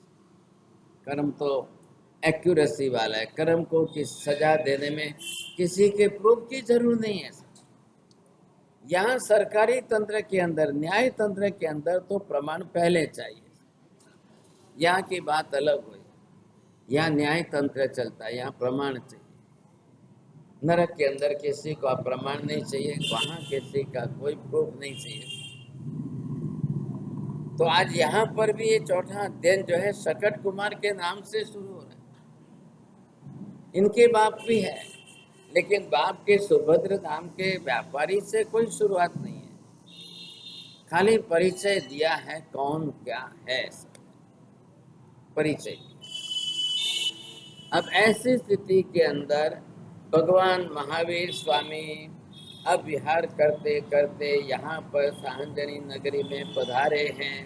कर्म तो एक्यूरेसी वाला है, कर्म को किस सजा देने में किसी के प्रूफ की जरूरत नहीं है। यहाँ सरकारी तंत्र के अंदर, न्याय तंत्र के अंदर तो प्रमाण पहले चाहिए। यहाँ की बात अलग हुई, यहाँ न्याय तंत्र चलता है, यहाँ प्रमाण चाहिए। नरक के अंदर किसी को प्रमाण नहीं चाहिए, वहां किसी का कोई प्रूफ नहीं चाहिए। तो आज यहाँ पर भी ये चौथा अध्ययन जो है शकट कुमार के नाम से शुरू हो रहा है। इनके बाप भी है, लेकिन बाप के सुभद्र नाम के व्यापारी से कोई शुरुआत नहीं है, खाली परिचय दिया है कौन क्या है, परिचय। अब ऐसी स्थिति के अंदर भगवान महावीर स्वामी अब विहार करते करते यहाँ पर साहंजनी नगरी में पधारे हैं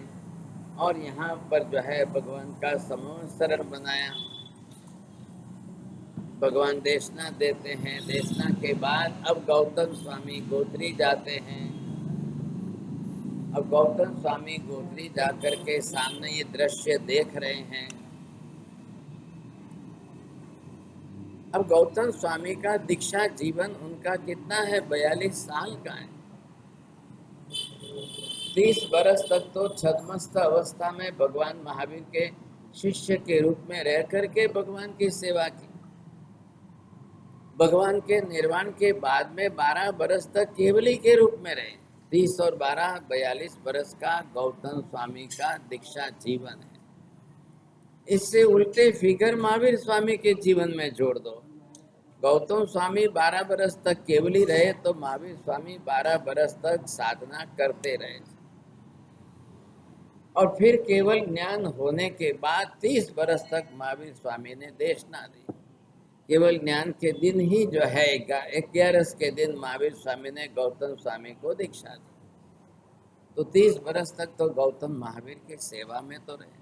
और यहाँ पर जो है भगवान का समूह शरण बनाया। भगवान देशना देते हैं। देशना के बाद अब गौतम स्वामी गोत्री जाते हैं। अब गौतम स्वामी गोत्री जाकर के सामने ये दृश्य देख रहे हैं। अब गौतम स्वामी का दीक्षा जीवन उनका कितना है? 42 साल का है। 30 बरस तक तो छद्मस्त अवस्था में भगवान महावीर के शिष्य के रूप में रह करके भगवान की सेवा की। भगवान के निर्वाण के बाद में 12 बरस तक केवली के रूप में रहे। 30 और 12 42 बरस का गौतम स्वामी का दीक्षा जीवन है। इससे उल्टे फिगर महावीर स्वामी के जीवन में जोड़ दो। गौतम स्वामी 12 बरस तक केवली रहे तो महावीर स्वामी 12 बरस तक साधना करते रहे और फिर केवल ज्ञान होने के बाद 30 बरस तक महावीर स्वामी ने देशना दी। केवल ज्ञान के दिन ही जो है 11 के दिन महावीर स्वामी ने गौतम स्वामी को दीक्षा दी। तो 30 बरस तक तो गौतम महावीर की सेवा में तो रहे।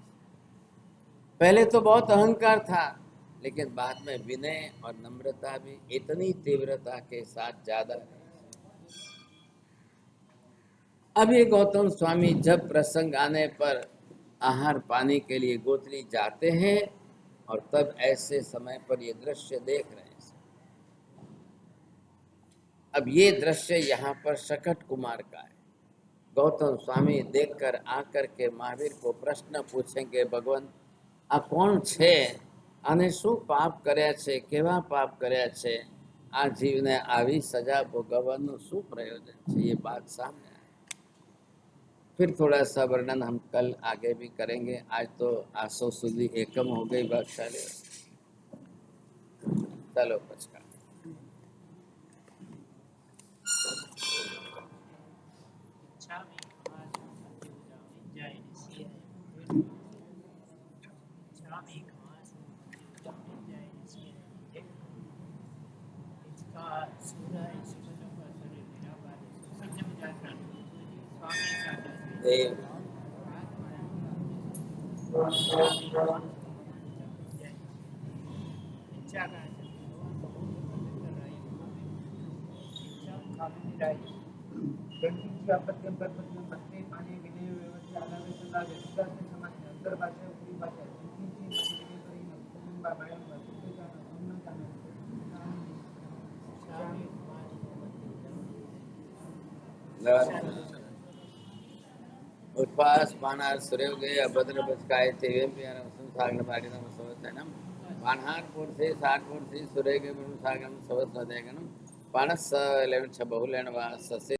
पहले तो बहुत अहंकार था, लेकिन बाद में विनय और नम्रता भी इतनी तीव्रता के साथ ज्यादा है। अब ये गौतम स्वामी जब प्रसंग आने पर आहार पानी के लिए गोत्री जाते हैं और तब ऐसे समय पर ये दृश्य देख रहे हैं। अब ये दृश्य यहाँ पर शकट कुमार का है। गौतम स्वामी देखकर आकर के महावीर को प्रश्न पूछेंगे, भगवान आ कौन छे અને શું પાપ કર્યા છે, કેવા પાપ કર્યા છે, આ જીવને આવી સજા ભોગવવાનું શું પ્રયોજન છે? ये बात सामने आए। फिर थोड़ा सा वर्णन हम कल आगे भी करेंगे। आज तो आसो सुधी एकम हो गई भागशाली। चलो पचका देव उपवास पानार सूर्योदय अभद्र बचकाय थे सागन बाड़ी नम सवसनम पानहार पूर्ति साठ पूर्ति सूर्य के सागम सवस नदेगनम पानस 11 बहुलेन वा ससे